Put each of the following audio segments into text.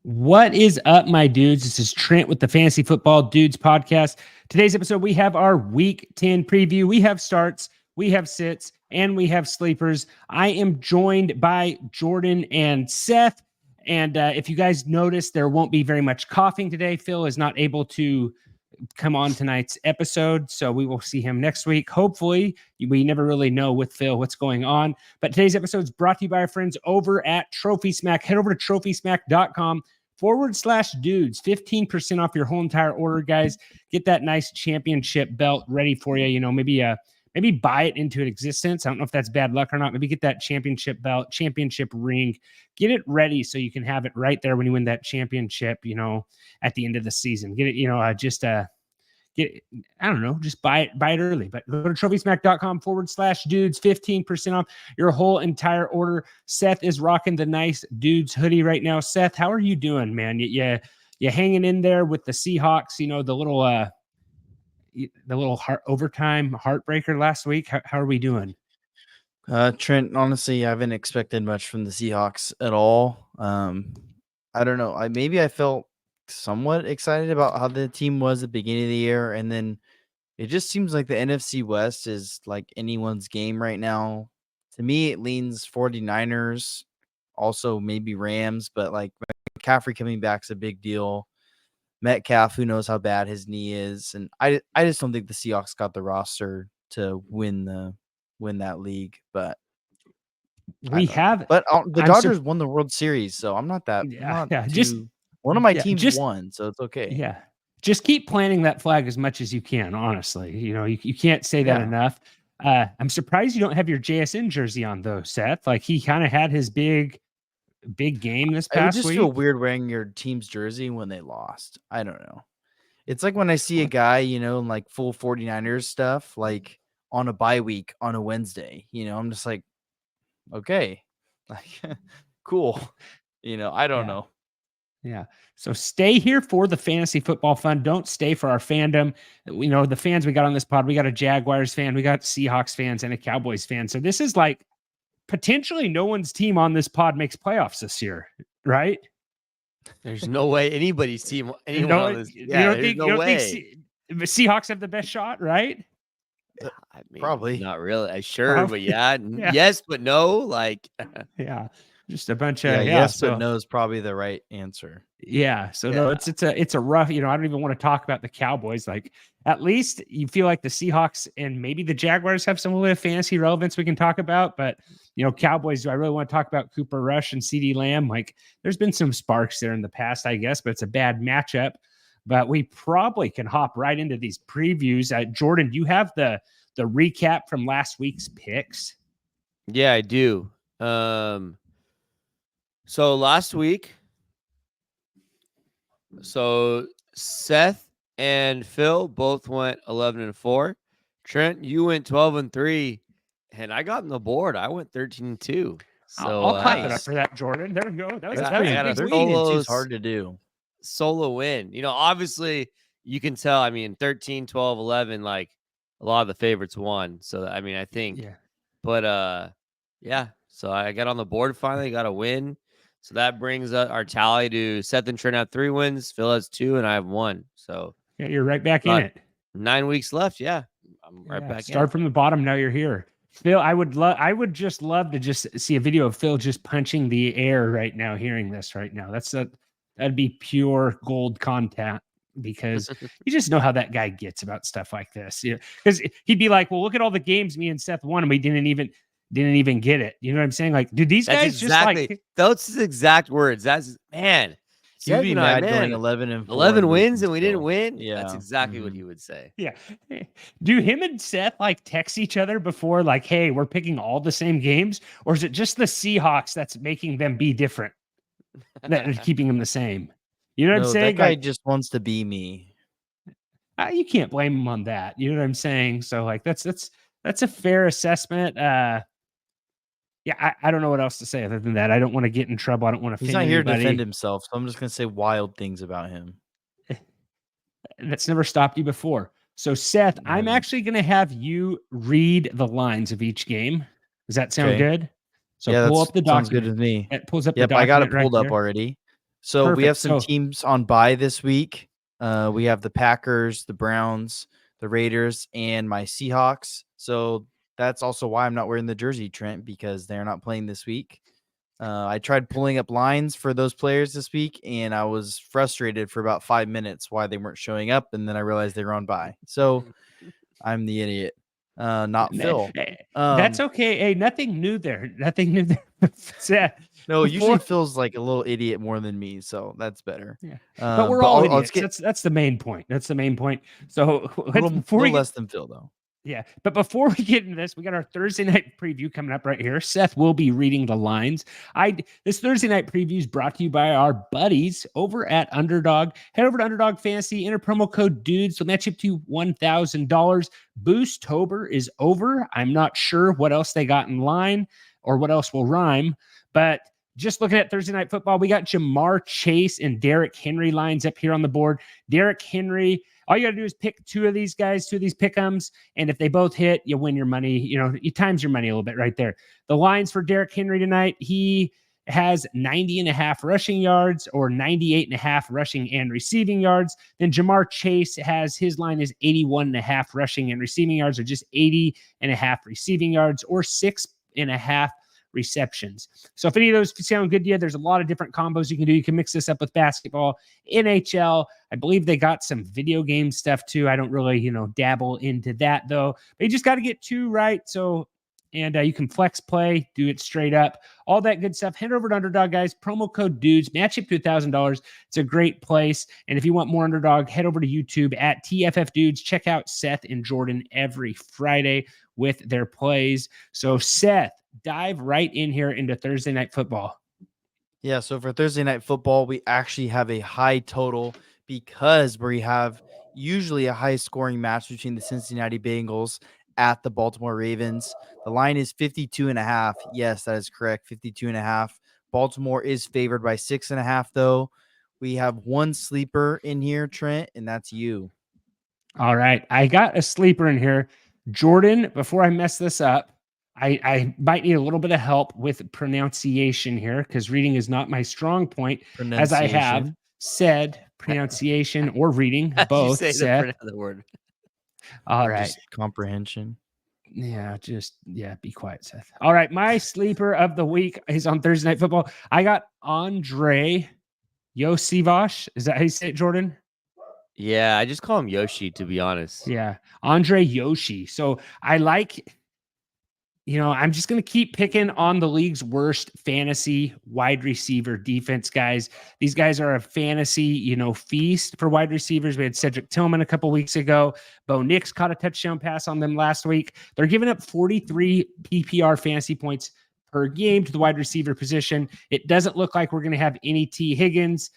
What is up, my dudes? This is Trent with the Fantasy Football Dudes podcast. Today's episode, we have our Week 10 preview. We have starts, we have sits, and we have sleepers. I am joined by Jordan and Seth. And if you guys notice, there won't be very much coughing today. Phil is not able to come on tonight's episode, so we will see him next week. Hopefully, we never really know with Phil what's going on. But today's episode is brought to you by our friends over at Trophy Smack. Head over to trophysmack.com/dudes. 15% off your whole entire order, guys. Get that nice championship belt ready for you. You know, maybe buy it into existence. I don't know if that's bad luck or not. Maybe get that championship belt, championship ring, get it ready so you can have it right there when you win that championship, you know, at the end of the season. Get it, you know, I don't know, just buy it early. But go to trophysmack.com/dudes, 15% off your whole entire order. Seth is rocking the nice Dudes hoodie right now. Seth, how are you doing, man? You hanging in there with the Seahawks, you know, the little overtime heartbreaker last week. How are we doing? Trent, honestly, I haven't expected much from the Seahawks at all. I don't know. I felt somewhat excited about how the team was at the beginning of the year, and then it just seems like the NFC West is like anyone's game right now. To me, it leans 49ers, also maybe Rams, but like McCaffrey coming back is a big deal. Metcalf, who knows how bad his knee is, and I just don't think the Seahawks got the roster to win that league. But the Dodgers won the World Series, so I'm not that. One of my teams won, so it's okay. Yeah, just keep planting that flag as much as you can. Honestly, you know, you can't say that enough. I'm surprised you don't have your JSN jersey on though, Seth. Like he kind of had his big game this past week. It would just feel weird wearing your team's jersey when they lost. I don't know. It's like when I see a guy, you know, in like full 49ers stuff, like on a bye week on a Wednesday, you know, I'm just like, okay, like cool. You know, I don't know. Yeah. So stay here for the fantasy football fun. Don't stay for our fandom. You know, the fans we got on this pod, we got a Jaguars fan, we got Seahawks fans, and a Cowboys fan. So this is like potentially no one's team on this pod makes playoffs this year, right? There's no way anybody's team, anyone on this. Yeah, you don't think Seahawks have the best shot, right? I mean, probably not really. Sure, but yeah, yes, but no. Like, yeah, just a bunch of yes, but no is probably the right answer. Yeah, so no, it's a rough. You know, I don't even want to talk about the Cowboys. Like, at least you feel like the Seahawks and maybe the Jaguars have some little bit of fantasy relevance we can talk about. But you know, Cowboys, I really want to talk about Cooper Rush and CeeDee Lamb. Like, there's been some sparks there in the past, I guess, but it's a bad matchup. But we probably can hop right into these previews. Jordan, do you have the recap from last week's picks? Yeah, I do. So last week, Seth and Phil both went 11-4. Trent, you went 12-3, and I got on the board. I went 13-2. So I'll clap it up for that, Jordan. There we go. That was it's hard to do. Solo win. You know, obviously you can tell. I mean, 13, 12, 11, like a lot of the favorites won. So I mean, I think. Yeah. But yeah. So I got on the board finally. Got a win. So that brings our tally to Seth and Trent have 3 wins. Phil has 2, and I have 1. So yeah, you're right back in it. 9 weeks left. Yeah, I'm right back. Start from the bottom. Now you're here. Phil, I would just love to just see a video of Phil just punching the air right now, hearing this right now. That'd be pure gold content, because you just know how that guy gets about stuff like this. Yeah, because he'd be like, "Well, look at all the games me and Seth won, and we didn't even get it." You know what I'm saying? Like, dude, these guys just like those his exact words. That's man. You'd be mad going 11-4. 11 wins and we didn't win. Yeah, that's exactly what he would say. Yeah. Do him and Seth like text each other before, like, "Hey, we're picking all the same games," or is it just the Seahawks that's making them be different, that are keeping them the same? You know what I'm saying? That guy just wants to be me. You can't blame him on that. You know what I'm saying? So like that's a fair assessment. Yeah, I don't know what else to say other than that. I don't want to get in trouble. I don't want to. He's not here to defend himself, so I'm just gonna say wild things about him. That's never stopped you before. So Seth, I'm actually gonna have you read the lines of each game. Does that sound good? So pull up the document. Sounds good with me. It pulls up. Yep, the document. I got it pulled up already. So we Perfect. have some teams on bye this week. We have the Packers, the Browns, the Raiders, and my Seahawks. So that's also why I'm not wearing the jersey, Trent, because they're not playing this week. I tried pulling up lines for those players this week, and I was frustrated for about 5 minutes why they weren't showing up, and then I realized they were on bye. So I'm the idiot, not Phil. That's okay. Hey, nothing new there. Nothing new there. Seth, No, usually Phil's like a little idiot more than me, so that's better. Yeah. But we're all idiots. That's the main point. That's the main point. So before we less than Phil though. Yeah. But before we get into this, we got our Thursday night preview coming up right here. Seth will be reading the lines. This Thursday night preview is brought to you by our buddies over at Underdog. Head over to Underdog Fantasy, enter promo code DUDES. They'll match you up to $1,000. Boostober is over. I'm not sure what else they got in line or what else will rhyme, but just looking at Thursday Night Football, we got Jamar Chase and Derrick Henry lines up here on the board. Derrick Henry, all you got to do is pick two of these guys, two of these pick'ems, and if they both hit, you win your money. You times your money a little bit right there. The lines for Derrick Henry tonight, he has 90.5 rushing yards or 98.5 rushing and receiving yards. Then Jamar Chase has his line is 81.5 rushing and receiving yards, or just 80.5 receiving yards, or 6.5 receptions. So if any of those sound good to you, there's a lot of different combos you can do. You can mix this up with basketball, NHL. I believe they got some video game stuff too. I don't really, dabble into that though. But you just got to get two right. So, and you can flex play, do it straight up, all that good stuff. Head over to Underdog, guys. Promo code DUDES, match up to $1,000. It's a great place. And if you want more Underdog, head over to YouTube at tffdudes. Check out Seth and Jordan every Friday with their plays. So Seth, dive right in here into Thursday Night Football. Yeah, so for Thursday Night Football, we actually have a high total because we have usually a high scoring match between the Cincinnati Bengals at the Baltimore Ravens. The line is 52.5. Yes, that is correct. 52.5. Baltimore is favored by 6.5 though. We have one sleeper in here, Trent, and that's you. All right. I got a sleeper in here. Jordan, before I mess this up, I might need a little bit of help with pronunciation here because reading is not my strong point, as I have said pronunciation or reading, both. You say the word. All right. Just comprehension. Yeah, be quiet, Seth. All right. My sleeper of the week is on Thursday Night Football. I got Andre Yosivash. Is that how you say it, Jordan? Yeah, I just call him Yoshi, to be honest. Yeah, Andre Yoshi. So I like... I'm just going to keep picking on the league's worst fantasy wide receiver defense, guys. These guys are a fantasy, feast for wide receivers. We had Cedric Tillman a couple weeks ago. Bo Nix caught a touchdown pass on them last week. They're giving up 43 PPR fantasy points per game to the wide receiver position. It doesn't look like we're going to have any T. Higgins.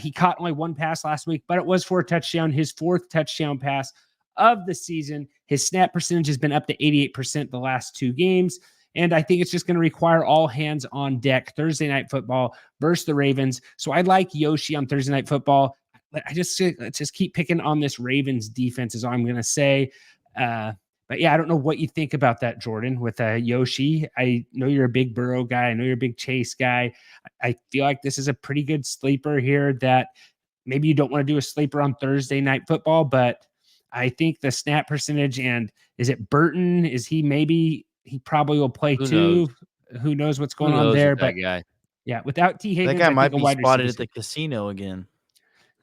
He caught only one pass last week, but it was for a touchdown, his fourth touchdown pass of the season. His snap percentage has been up to 88% the last two games. And I think it's just going to require all hands on deck Thursday Night Football versus the Ravens. So I like Yoshi on Thursday Night Football. Let's just keep picking on this Ravens defense is all I'm going to say. But yeah, I don't know what you think about that, Jordan, with Yoshi. I know you're a big Burrow guy. I know you're a big Chase guy. I feel like this is a pretty good sleeper here that maybe you don't want to do a sleeper on Thursday Night Football, but I think the snap percentage, and is it Burton? He probably will play too. Who knows what's going on there? But guy. Yeah, without T. Higgins, that guy might be spotted at the casino again.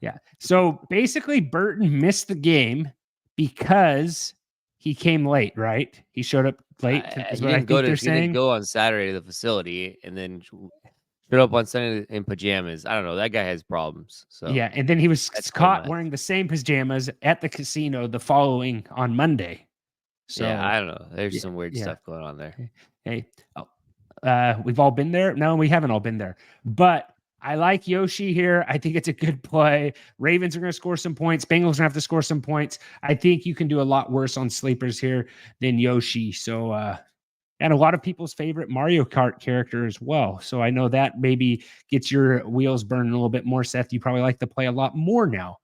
Yeah. So basically, Burton missed the game because he came late, right? He showed up late. He didn't go on Saturday to the facility and then showed up on Sunday in pajamas. I don't know. That guy has problems. So yeah, and then he was caught wearing the same pajamas at the casino the following on Monday. So yeah, I don't know. There's some weird stuff going on there. Hey, we've all been there. No, we haven't all been there. But I like Yoshi here. I think it's a good play. Ravens are going to score some points. Bengals are going to have to score some points. I think you can do a lot worse on sleepers here than Yoshi. So, and a lot of people's favorite Mario Kart character as well. So I know that maybe gets your wheels burning a little bit more, Seth. You probably like to play a lot more now.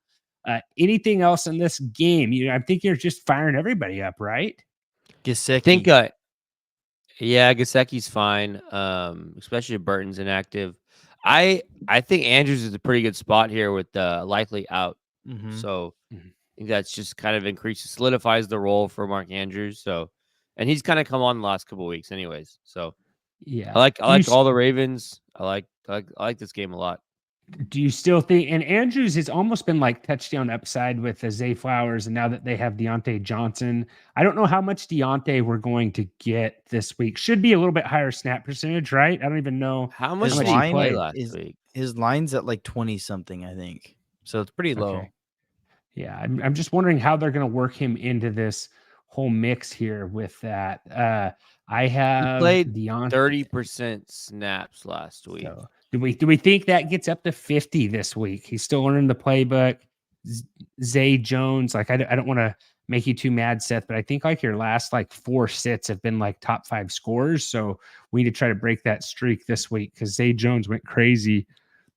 Anything else in this game? I think you're just firing everybody up, right? Gesicki. Yeah, Gesicki's fine. Especially if Burton's inactive. I think Andrews is a pretty good spot here with likely out. Mhm. So Mhm. I think that's just kind of solidifies the role for Mark Andrews. So, and he's kind of come on the last couple of weeks, anyways. So Yeah. I Do you like all the Ravens. I like this game a lot. Do you still think, and Andrews has almost been like touchdown upside with the Zay Flowers, and now that they have Deontay Johnson, I don't know how much Deontay we're going to get this week. Should be a little bit higher snap percentage, right? I don't even know How how much His much did he he line play played. last week? his line's at like 20 something, I think. So it's pretty low. Okay. Yeah, I'm just wondering how they're going to work him into this whole mix here with that. I He have played Deontay. 30% snaps last week. So do we think that gets up to 50 this week? He's still learning the playbook. Zay Jones, like I don't want to make you too mad, Seth, but I think like your last like 4 sits have been like top 5 scorers. So we need to try to break that streak this week because Zay Jones went crazy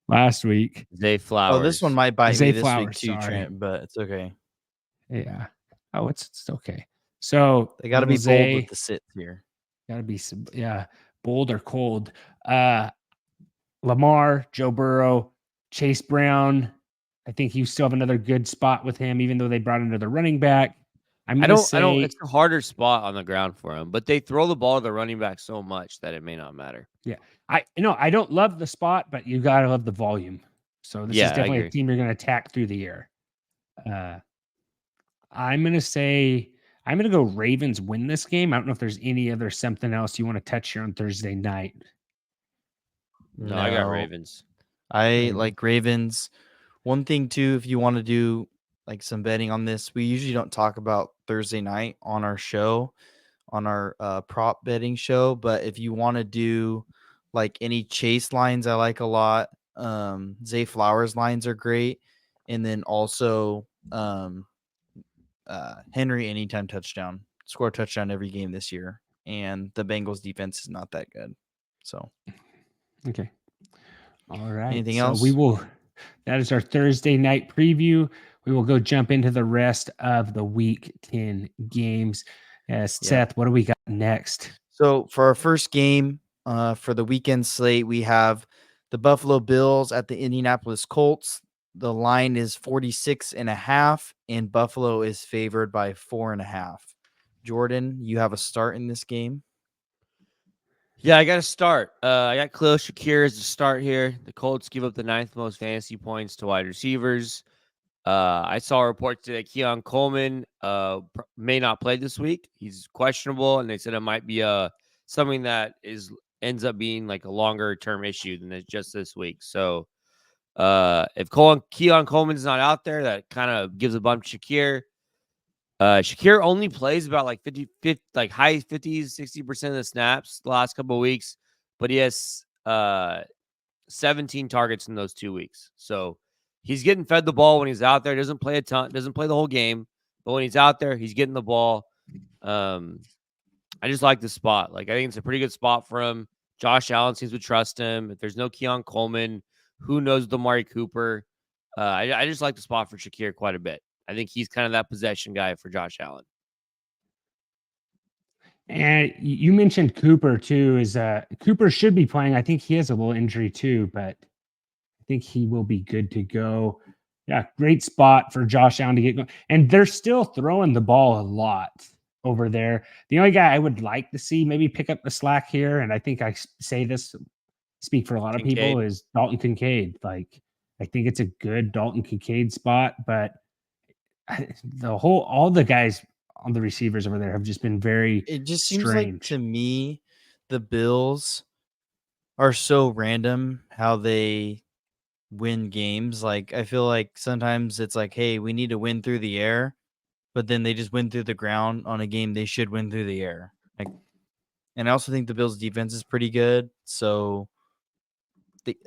last week. Zay Flowers. Oh, this one might bite Zay me this week Flowers, too, sorry. Trent, but it's okay. Yeah. Oh, it's okay. So They got to little be bold Zay, with the sits here. gotta be some, yeah, bold or cold. Lamar, Joe Burrow, Chase Brown. I think you still have another good spot with him, even though they brought another running back. I'm I gonna don't. say, It's a harder spot on the ground for him, but they throw the ball to the running back so much that it may not matter. yeah, I don't love the spot, but you gotta love the volume. So this is Yeah, I definitely a agree. team you're gonna attack through the air. I'm gonna say I'm gonna go Ravens win this game. I don't know if there's any other something else you want to touch here on Thursday night. No, I got Ravens. I Ravens. like Ravens. One thing too, if you want to do like some betting on this, we usually don't talk about Thursday night on our show, on our prop betting show. But if you want to do like any chase lines, I like a lot. Zay Flowers lines are great, and then also Henry anytime touchdown, score a touchdown every game this year, and the Bengals defense is not that good. So Okay. All right. anything So else? we will, that is our Thursday night preview. We will go jump into the rest of the week 10 games. Seth, what do we got next? So for our first game for the weekend slate, we have the Buffalo Bills at the Indianapolis Colts. The line is 46.5, and Buffalo is favored by 4.5. Jordan, you have a start in this game. Yeah, I got to start. I got Khalil Shakir as the start here. The Colts give up the 9th most fantasy points to wide receivers. I saw a report today Keon Coleman may not play this week. He's questionable, and they said it might be something that ends up being like a longer term issue than just this week. So if Keon Coleman's not out there, that kind of gives a bump to Shakir. Shakir only plays about like 50, like high 50s, 60% of the snaps the last couple of weeks, but he has 17 targets in those 2 weeks. So he's getting fed the ball when he's out there. Doesn't play a ton, doesn't play the whole game, but when he's out there, he's getting the ball. I just like the spot. Like I think it's a pretty good spot for him. Josh Allen seems to trust him. If there's no Keon Coleman, who knows with Amari Cooper? I just like the spot for Shakir quite a bit. I think he's kind of that possession guy for Josh Allen. And you mentioned Cooper too. Is Cooper should be playing? I think he has a little injury too, but I think he will be good to go. Yeah, great spot for Josh Allen to get going. And they're still throwing the ball a lot over there. The only guy I would like to see maybe pick up the slack here, and I think I say this, speak for a lot of people, Kincaid. is Dalton Kincaid. Like I think it's a good Dalton Kincaid spot, but all the guys on the receivers over there have just been very It just seems strange. like to me the Bills are so random how they win games. Like I feel like sometimes it's like, hey, we need to win through the air, but then they just win through the ground on a game they should win through the air. Like, and I also think the Bills' defense is pretty good. So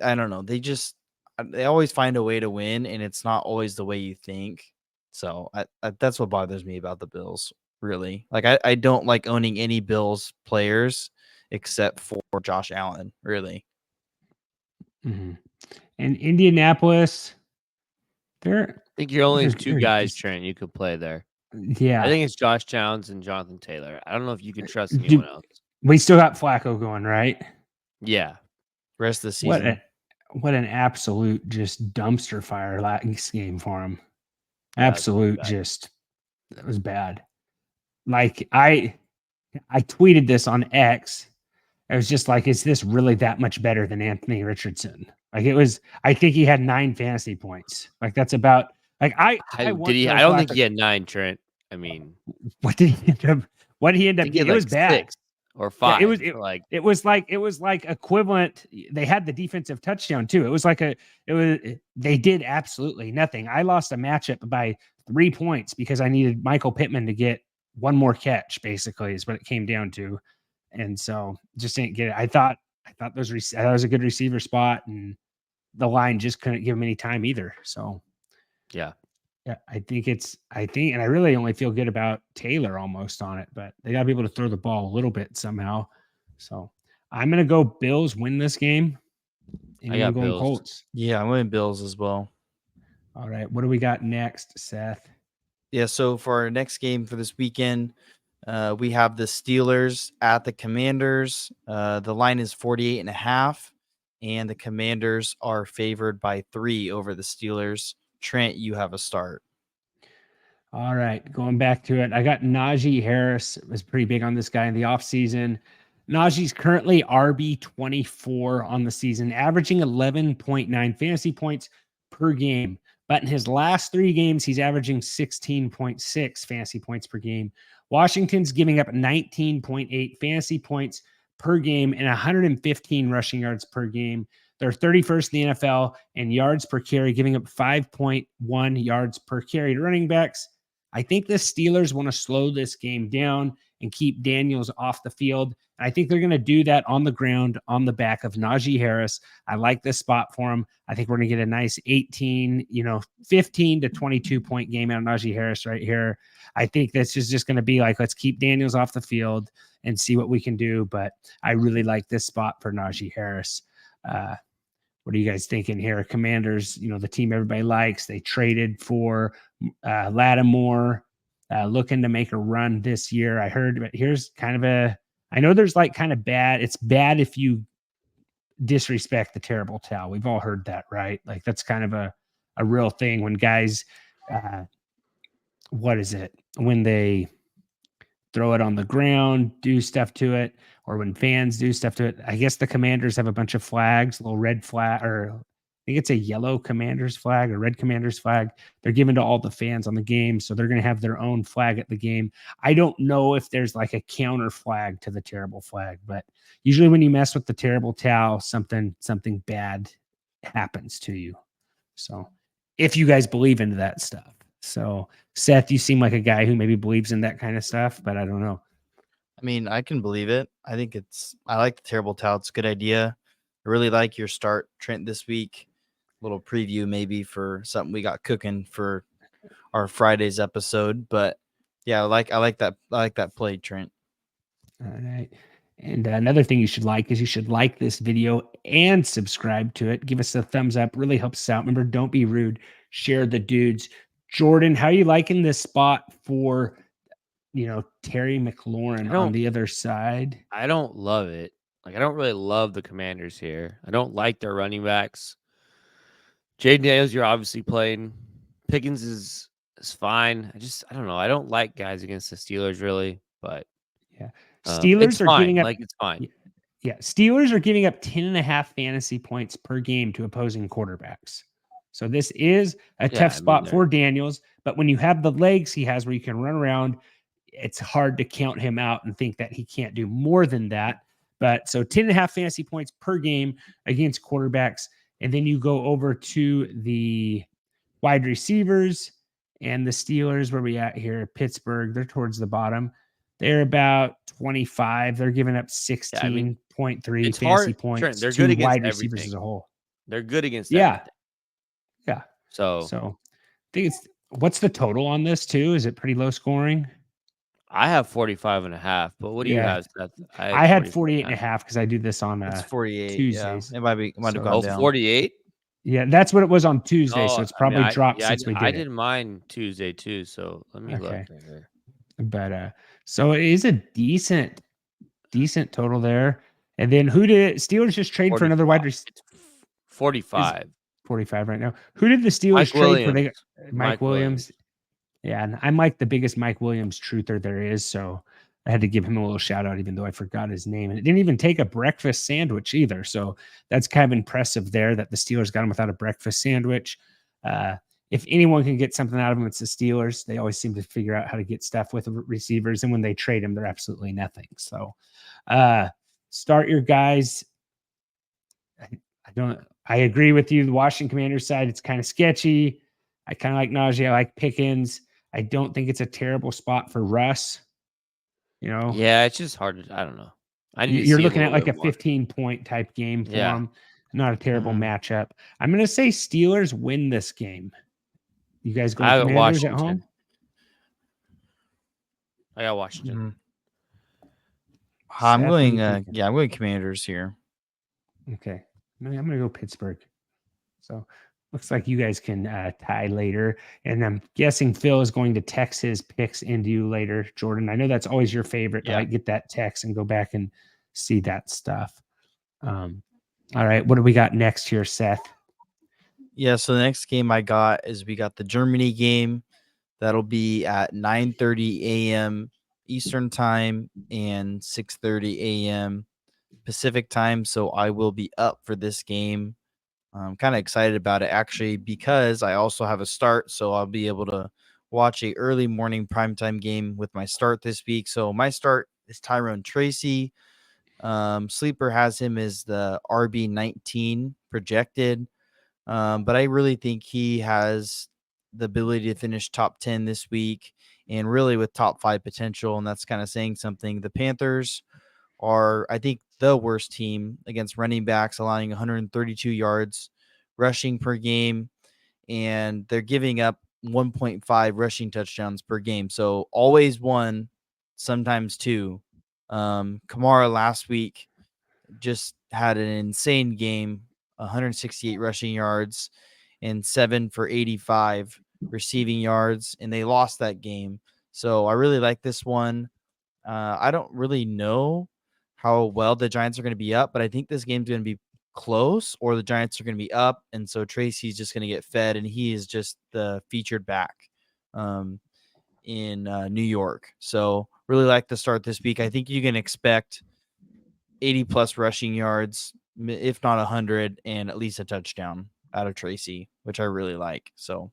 I don't know. They always find a way to win, and it's not always the way you think. So that's what bothers me about the Bills, really. Like I don't like owning any Bills players except for Josh Allen, really. Mm-hmm. And Indianapolis, I think you're only they're- two they're guys, just- Trent, you could play there. Yeah, I think it's Josh Downs and Jonathan Taylor. I don't know if you could trust anyone else. we still got Flacco going, right? Yeah. Rest of the season. what an absolute just dumpster fire last game for him. Yeah, it's really Absolute, bad. just that was bad. Like I tweeted this on X. I was just like, is this really that much better than Anthony Richardson? Like it was. I think he had 9 fantasy points. Like that's about. Like I Did he? I don't think he had 9, Trent. I mean, What did he end up? What did he end I up think he had getting? It was like bad. 6 or Yeah, 5. Like it was like equivalent. They had the defensive touchdown too. It was like they did absolutely nothing. I lost a matchup by 3 points because I needed Michael Pittman to get one more catch. Basically, is what it came down to, and so just didn't get it. I thought that was a good receiver spot, and the line just couldn't give him any time either. So yeah, yeah, I think, and I really only feel good about Taylor almost on it, but they got to be able to throw the ball a little bit somehow. So I'm going to go Bills win this game. And I you're got going Bills. Colts. Yeah, I'm going Bills as well. All right. What do we got next, Seth? Yeah, so for our next game for this weekend, we have the Steelers at the Commanders. The line is 48.5, and the Commanders are favored by 3 over the Steelers. Trent, you have a start. All right. Going back to it, I got Najee Harris. Was pretty big on this guy in the offseason. Najee's currently RB 24 on the season, averaging 11.9 fantasy points per game. But in his last 3 games, he's averaging 16.6 fantasy points per game. Washington's giving up 19.8 fantasy points per game and 115 rushing yards per game. They're 31st in the NFL in yards per carry, giving up 5.1 yards per carry to running backs. I think the Steelers want to slow this game down and keep Daniels off the field. And I think they're going to do that on the ground on the back of Najee Harris. I like this spot for him. I think we're going to get a nice 15 to 22 point game out of Najee Harris right here. I think this is just going to be like, let's keep Daniels off the field and see what we can do. But I really like this spot for Najee Harris. What are you guys thinking here? Commanders, the team everybody likes. They traded for Lattimore, looking to make a run this year. I heard, but here's kind of I know there's like kind of bad. It's bad if you disrespect the terrible towel. We've all heard that, right? Like that's kind of a real thing when guys, what is it? When they throw it on the ground, do stuff to it, or when fans do stuff to it. I guess the Commanders have a bunch of flags, a little red flag, or I think it's a yellow Commanders flag or red Commanders flag. They're given to all the fans on the game, so they're going to have their own flag at the game. I don't know if there's like a counter flag to the terrible flag, but usually when you mess with the terrible towel, something bad happens to you. So if you guys believe into that stuff. So Seth, you seem like a guy who maybe believes in that kind of stuff, but I don't know. I mean, I can believe it. I like the terrible towel. It's a good idea. I really like your start, Trent, this week. Little preview maybe for something we got cooking for our Friday's episode. But yeah, I like that play, Trent. All right. And another thing you should like is you should like this video and subscribe to it. Give us a thumbs up. Really helps us out. Remember, don't be rude. Share the dudes. Jordan, how are you liking this spot for, Terry McLaurin on the other side? I don't love it. Like, I don't really love the Commanders here. I don't like their running backs. Jaden Daniels, you're obviously playing. Pickens is fine. I don't know. I don't like guys against the Steelers really, but yeah, Steelers are giving up. Like it's fine. Yeah, Steelers are giving up 10.5 fantasy points per game to opposing quarterbacks. So this is a tough spot for Daniels, but when you have the legs he has where you can run around, it's hard to count him out and think that he can't do more than that. But so 10.5 fantasy points per game against quarterbacks. And then you go over to the wide receivers and the Steelers, where we at here, Pittsburgh, they're towards the bottom. They're about 25. They're giving up 16.3 fantasy points. Trent, they're good against wide receivers everything. as a whole. They're good against everything. Yeah. So I think what's the total on this too? Is it pretty low scoring? I have 45.5, but what do you have, Seth? I had 48.5 because I do this on it's 48 Tuesdays. Yeah. It might have gone down. 48? Yeah, that's what it was on Tuesday, so it's probably dropped since we did it. I did mine Tuesday too, so let me look right here. But so it is a decent total there. And then who did Steelers just trade for another wide receiver? 45. 45 right now. Who did the Steelers Mike trade for? Williams. Mike Williams. Yeah, and I'm like the biggest Mike Williams truther there is, so I had to give him a little shout out, even though I forgot his name. And it didn't even take a breakfast sandwich either, so that's kind of impressive there that the Steelers got him without a breakfast sandwich. If anyone can get something out of them, it's the Steelers. They always seem to figure out how to get stuff with receivers, and when they trade them, they're absolutely nothing. So, start your guys. I agree with you. The Washington Commanders side, it's kind of sketchy. I kind of like Najee. I like Pickens. I don't think it's a terrible spot for Russ. Yeah, it's just hard. I don't know. You're looking at like a 15-point type game for him. Not a terrible matchup. I'm going to say Steelers win this game. You guys go Commanders at home? I got Washington. I'm going Commanders here. Okay. I'm going to go Pittsburgh. So looks like you guys can tie later. And I'm guessing Phil is going to text his picks into you later, Jordan. I know that's always your favorite. Yeah. To get that text and go back and see that stuff. All right. What do we got next here, Seth? Yeah. So the next game we got the Germany game. That'll be at 9:30 a.m. Eastern time and 6:30 a.m. Pacific time. So I will be up for this game. I'm kind of excited about it actually because I also have a start, so I'll be able to watch a early morning primetime game with my start this week. So my start is Tyrone Tracy. Sleeper has him as the RB19 projected, but I really think he has the ability to finish top 10 this week and really with top 5 potential, and that's kind of saying something. The Panthers are, I think, the worst team against running backs, allowing 132 yards rushing per game, and they're giving up 1.5 rushing touchdowns per game. So always one, sometimes two. Kamara last week just had an insane game, 168 rushing yards and 7 for 85 receiving yards, and they lost that game. So I really like this one. I don't really know how well the Giants are going to be up, but I think this game's going to be close or the Giants are going to be up. And so Tracy's just going to get fed, and he is just the featured back in New York. So really like the start this week. I think you can expect 80 plus rushing yards, if not 100, and at least a touchdown out of Tracy, which I really like. So.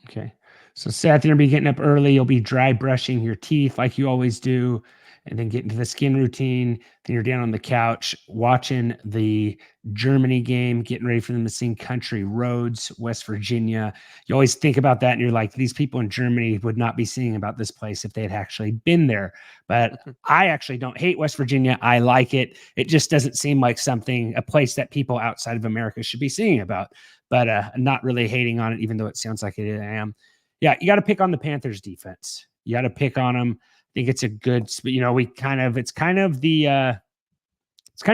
Okay. So Seth, you're going to be getting up early. You'll be dry brushing your teeth like you always do, and then get into the skin routine. Then you're down on the couch watching the Germany game, getting ready for them to sing Country Roads, West Virginia. You always think about that, and you're like, these people in Germany would not be singing about this place if they had actually been there. But I actually don't hate West Virginia. I like it. It just doesn't seem like a place that people outside of America should be singing about. But not really hating on it, even though it sounds like it is. I am. Yeah, you got to pick on the Panthers defense. You got to pick on them. I think it's a good, it's kind of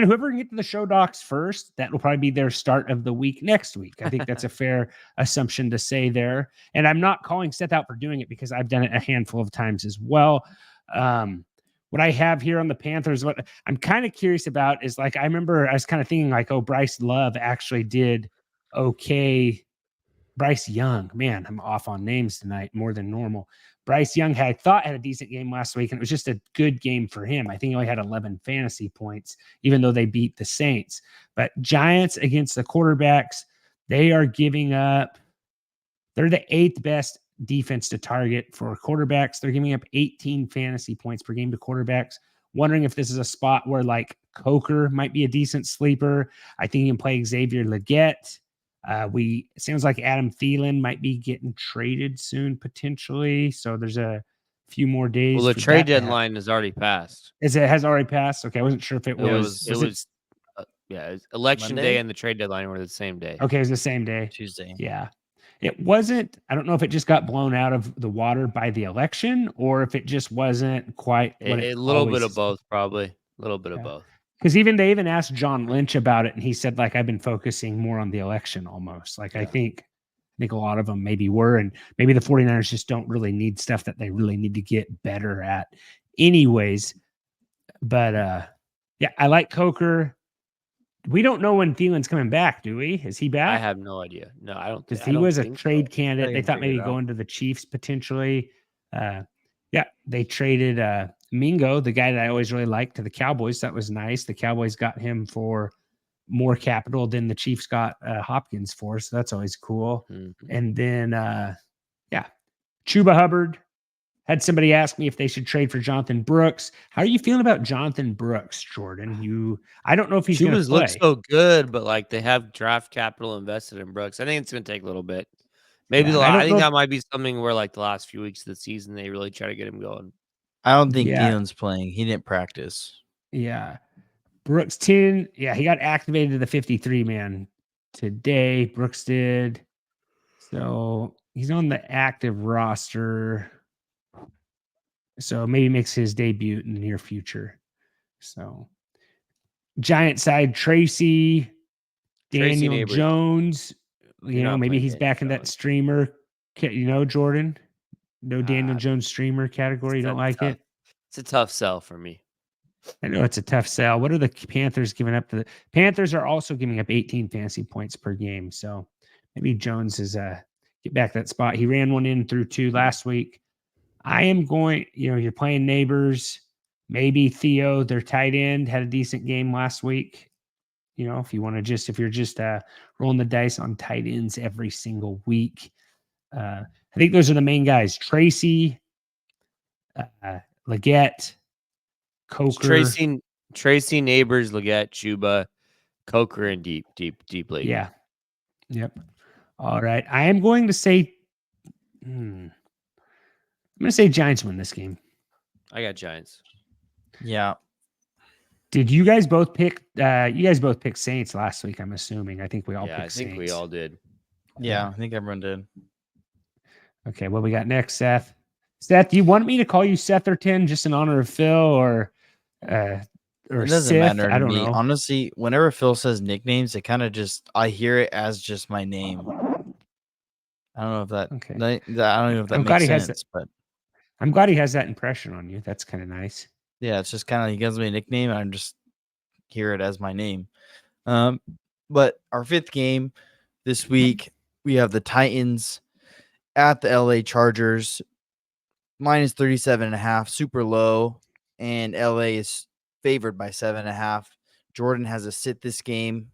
whoever can get to the show docs first. That will probably be their start of the week next week. I think that's a fair assumption to say there. And I'm not calling Seth out for doing it because I've done it a handful of times as well. What I have here on the Panthers, what I'm kind of curious about is I remember I was kind of thinking Bryce Love actually did okay. Bryce Young, man, I'm off on names tonight more than normal. Bryce Young had a decent game last week, and it was just a good game for him. I think he only had 11 fantasy points, even though they beat the Saints. But Giants against the quarterbacks, they are giving up. They're the 8th best defense to target for quarterbacks. They're giving up 18 fantasy points per game to quarterbacks. Wondering if this is a spot where Coker might be a decent sleeper. I think you can play Xavier Legette. It sounds like Adam Thielen might be getting traded soon, potentially. So there's a few more days. Well, the trade deadline has already passed. It has already passed? Okay, I wasn't sure if it was. Election day and the trade deadline were the same day. Okay, it was the same day. Tuesday. Yeah. It wasn't, I don't know if it just got blown out of the water by the election or if it just wasn't quite what a little bit of both, probably. A little bit of both. Because they even asked John Lynch about it, and he said, I've been focusing more on the election almost. I think a lot of them maybe were, and maybe the 49ers just don't really need stuff that they really need to get better at anyways. But, yeah, I like Coker. we don't know when Thielen's coming back, do we? Is he I back? have no idea. No, I don't. Because I he don't was a think trade so. candidate. I They can thought figure maybe it out. going to the Chiefs potentially. Yeah, they traded Mingo, the guy that I always really liked, to the Cowboys. That was nice. The Cowboys got him for more capital than the Chiefs got Hopkins for, so that's always cool. Mhm. And then, yeah, Chuba Hubbard. Had somebody ask me if they should trade for Jonathan Brooks. How are you feeling about Jonathan Brooks, Jordan? I don't know if he's going to Chubas looks play. so good, but like they have draft capital invested in Brooks. I think it's going to take a little bit. Maybe Yeah, and I I don't think know. that might be something where like the last few weeks of the season they really try to get him going. I don't think Yeah. Thielen's playing. He didn't practice. Yeah. Brooks 10. Yeah, he got activated to the 53 man today. Brooks did. So he's on the active roster. So maybe makes his debut in the near future. So Giant side, Tracy Daniel Neighbors. Jones. You're not Maybe playing he's Daniel back in that Jones. streamer. Jordan. No Daniel Jones streamer category. You don't like it? It's a tough sell for me. I know it's a tough sell. What are the Panthers giving up? The Panthers are also giving up 18 fantasy points per game. So maybe Jones is get back that spot. He ran one in through 2 last week. I am going, you're playing neighbors. Maybe Theo, their tight end, had a decent game last week. If you're just rolling the dice on tight ends every single week. I think those are the main guys. Tracy, Leggett, Coker. Tracy Neighbors, Leggett, Chuba, Coker, and deep league. Yeah. Yep. All right. I am going to say, I'm going to say Giants win this game. I got Giants. Yeah. Did you guys both pick? You guys both picked Saints last week. I'm assuming. I think we all picked Saints. I think we all did. Yeah, I think everyone did. Okay. What we got next, Seth? Seth, do you want me to call you Setherton just in honor of Phil or It doesn't Sith? matter to I don't me. know. Honestly, whenever Phil says nicknames, it kind of I hear it as just my name. I don't know if that. Okay. I don't know if that I'm glad makes he has sense, but I'm glad he has that impression on you. That's kind of nice. yeah, it's just kind of he gives me a nickname, and I just hear it as my name. But our 5th game this week, we have the Titans at the LA Chargers, minus 37.5, super low, and LA is favored by 7.5. Jordan has a sit this game.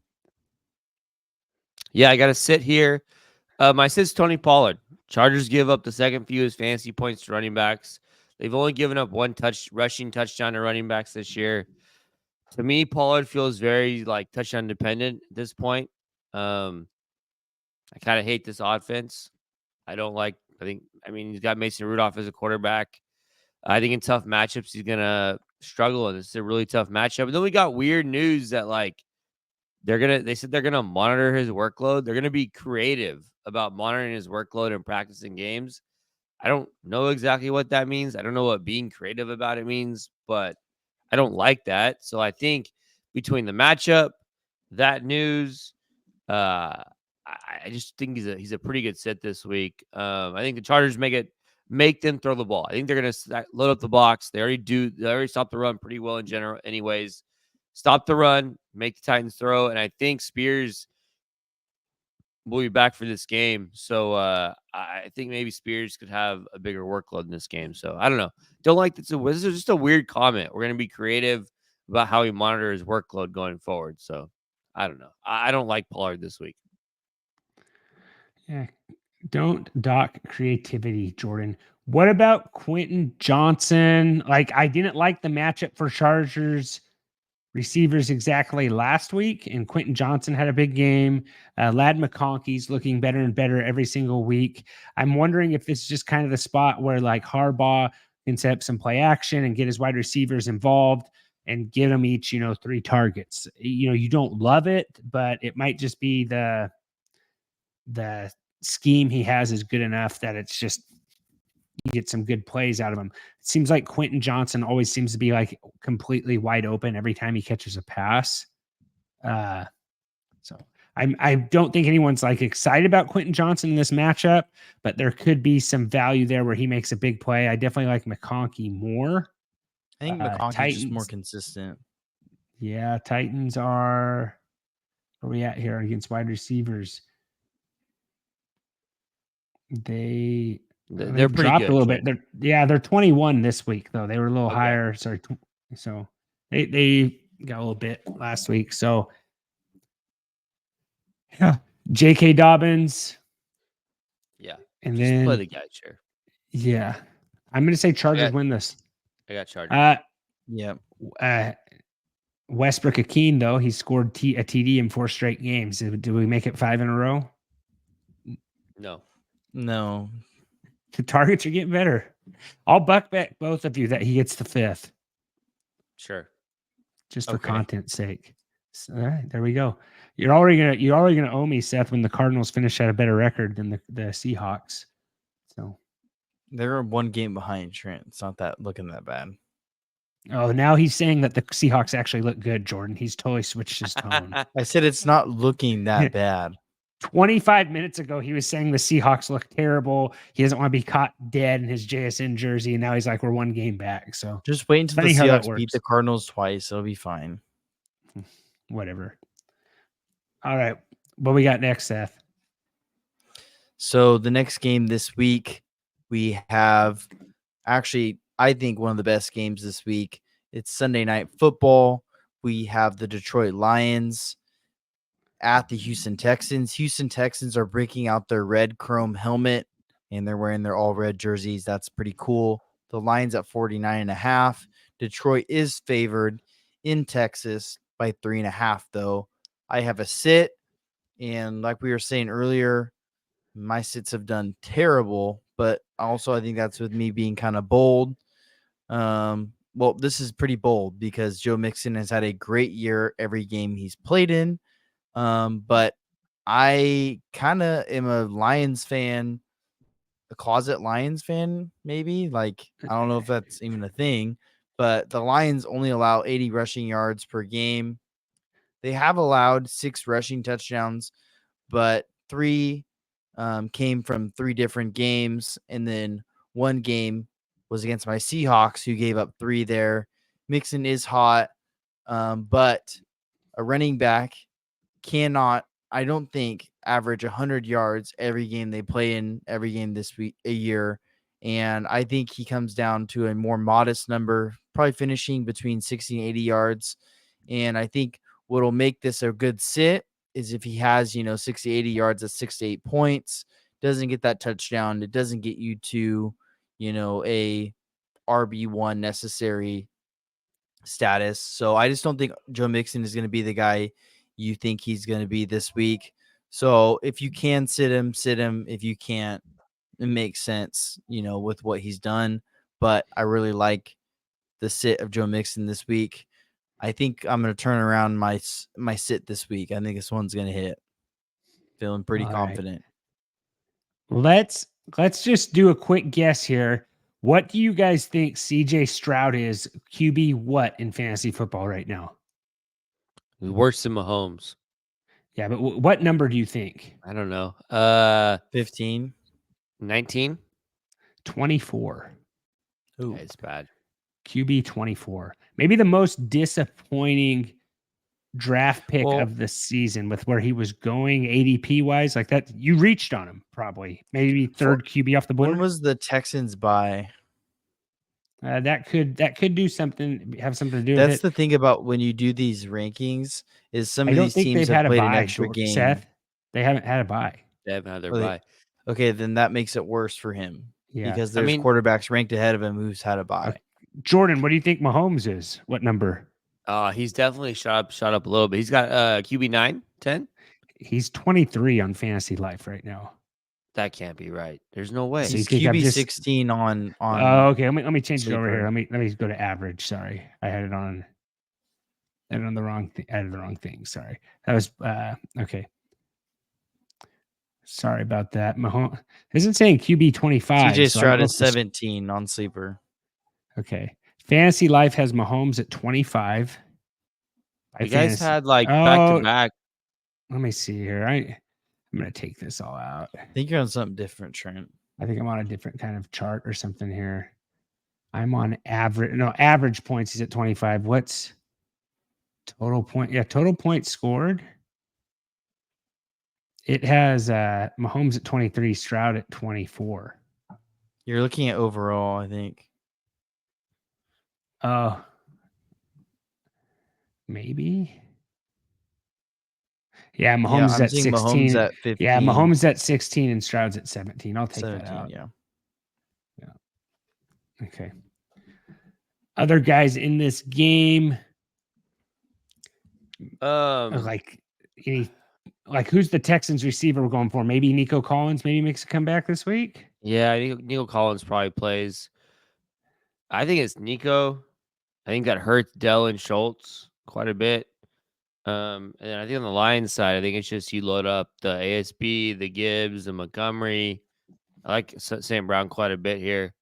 Yeah, I got to sit here. My sit's Tony Pollard. Chargers give up the second fewest fantasy points to running backs. They've only given up one rushing touchdown to running backs this year. To me, Pollard feels very like touchdown dependent at this point. I kind of hate this offense. I mean, he's got Mason Rudolph as a quarterback. I think in tough matchups, he's going to struggle. And this is a really tough matchup. And then we got weird news that like, they said they're going to monitor his workload. They're going to be creative about monitoring his workload and practicing games. I don't know exactly what that means. I don't know what being creative about it means, but I don't like that. So I think between the matchup, that news, I just think he's a pretty good sit this week. I think the Chargers make them throw the ball. I think they're going to load up the box. They already stopped the run pretty well in general anyways. Stop the run, make the Titans throw, and I think Spears will be back for this game. So I think maybe Spears could have a bigger workload in this game. So I don't know. Don't like this. This is just a weird comment. We're going to be creative about how we monitor his workload going forward. So I don't know. I don't like Pollard this week. Yeah. Don't dock creativity, Jordan. What about Quentin Johnson? Like, I didn't like the matchup for Chargers receivers exactly last week, and Quentin Johnson had a big game. Lad McConkey's looking better and better every single week. I'm wondering if this is just kind of the spot where like Harbaugh can set up some play action and get his wide receivers involved and get them each, 3 targets. You don't love it, but it might just be the scheme he has is good enough that it's just you get some good plays out of him. It seems like Quentin Johnson always seems to be like completely wide open every time he catches a pass. So I don't think anyone's like excited about Quentin Johnson in this matchup, but there could be some value there where he makes a big play. I definitely like McConkey more. I think McConkey's just more consistent. Yeah, Titans are Where are we at here against wide receivers? They've They're pretty dropped good. a little bit. Trent. They're 21 this week though. They were a little Okay. higher. Sorry, so they got a little bit last week. So yeah, J.K. Dobbins, Yeah. and Just then play the guy chair. yeah, I'm gonna say Chargers win this. I got Chargers. Yeah. Westbrook Akeen though he scored a TD in 4 straight games. Do we make it 5 in a row? No. The targets are getting better. I'll buck back both of you that he gets the 5th. Sure. Just for content's sake. So, all right, there we go. You're already gonna owe me, Seth, when the Cardinals finish at a better record than the Seahawks. So They're 1 game behind Trent. It's not looking that bad. oh, now he's saying that the Seahawks actually look good, Jordan. He's totally switched his tone. I said it's not looking that bad. 25 minutes ago, he was saying the Seahawks look terrible. He doesn't want to be caught dead in his JSN jersey, and now he's like, we're 1 game back. So Just wait until the Seahawks beat the Cardinals twice. It'll be fine. Whatever. All right. What we got next, Seth? So the next game this week, we have actually, I think, one of the best games this week. It's Sunday Night Football. We have the Detroit Lions at the Houston Texans. Houston Texans are breaking out their red chrome helmet, and they're wearing their all red jerseys. That's pretty cool. The Lions at 49.5. Detroit is favored in Texas by 3.5, though. I have a sit, and like we were saying earlier, my sits have done terrible, but also I think that's with me being kind of bold. Well, this is pretty bold because Joe Mixon has had a great year every game he's played in. But I kind of am a Lions fan, a closet Lions fan, maybe. Like, I don't know if that's even a thing, but the Lions only allow 80 rushing yards per game. They have allowed 6 rushing touchdowns, but 3 came from 3 different games. And then 1 game was against my Seahawks, who gave up 3 there. Mixon is hot, but a running back cannot, I don't think, average 100 yards every game they play in, every game this week, a year. And I think he comes down to a more modest number, probably finishing between 60 and 80 yards. And I think what'll make this a good sit is if he has, 60, 80 yards at 6 to 8 points, doesn't get that touchdown. It doesn't get you to, a RB1 necessary status. So I just don't think Joe Mixon is going to be the guy you think he's going to be this week. So if you can sit him. If you can't, it makes sense, with what he's done. But I really like the sit of Joe Mixon this week. I think I'm going to turn around my sit this week. I think this one's going to hit. Feeling pretty confident. Right. Let's just do a quick guess here. What do you guys think CJ Stroud is QB what in fantasy football right now? Worse than Mahomes. Yeah, but what number do you think? I don't know. 15, 19, 24. Ooh, it's bad. QB 24. Maybe the most disappointing draft pick of the season with where he was going ADP wise, like that. You reached on him probably. Maybe 3rd QB off the board. When was the Texans bye? That could do something. Have something to do with it. That's the thing about when you do these rankings is some of these teams have have played an extra game. Seth, they haven't had a bye. They haven't had their bye. Okay, then that makes it worse for him. Yeah, because there's quarterbacks ranked ahead of him who's had a bye. Jordan, what do you think Mahomes is? What number? He's definitely shot up a little bit. He's got QB 9, 10. He's 23 on Fantasy Life right now. That can't be right. There's no way. So he's QB 16 on. Oh, okay. Let me change it over here. Let me go to average. Sorry, I had it on. Added the wrong thing. Added the wrong thing. Sorry. That was okay. Sorry about that. Mahomes isn't saying QB 25. CJ Stroud is 17 on Sleeper. Okay. Fantasy Life has Mahomes at 25. You guys had like back to back. Let me see here. I'm gonna take this all out. I think you're on something different, Trent. I think I'm on a different kind of chart or something here. I'm on average. No, average points. He's at 25. What's total point? Yeah, total points scored. It has Mahomes at 23, Stroud at 24. You're looking at overall, I think. Oh, maybe. Yeah, Mahomes Yeah, is I'm at seeing Mahomes 16. at 15. Yeah, Mahomes at 16 and Stroud's at 17. I'll take that 17, out. yeah. Okay. Other guys in this game, like who's the Texans receiver we're going for? Maybe Nico Collins maybe makes a comeback this week. Yeah, Nico Collins probably plays. I think it's Nico. I think that hurts Dell and Schultz quite a bit. And then I think on the Lions side, I think it's just you load up the ASB, the Gibbs, the Montgomery. I like Sam Brown quite a bit here.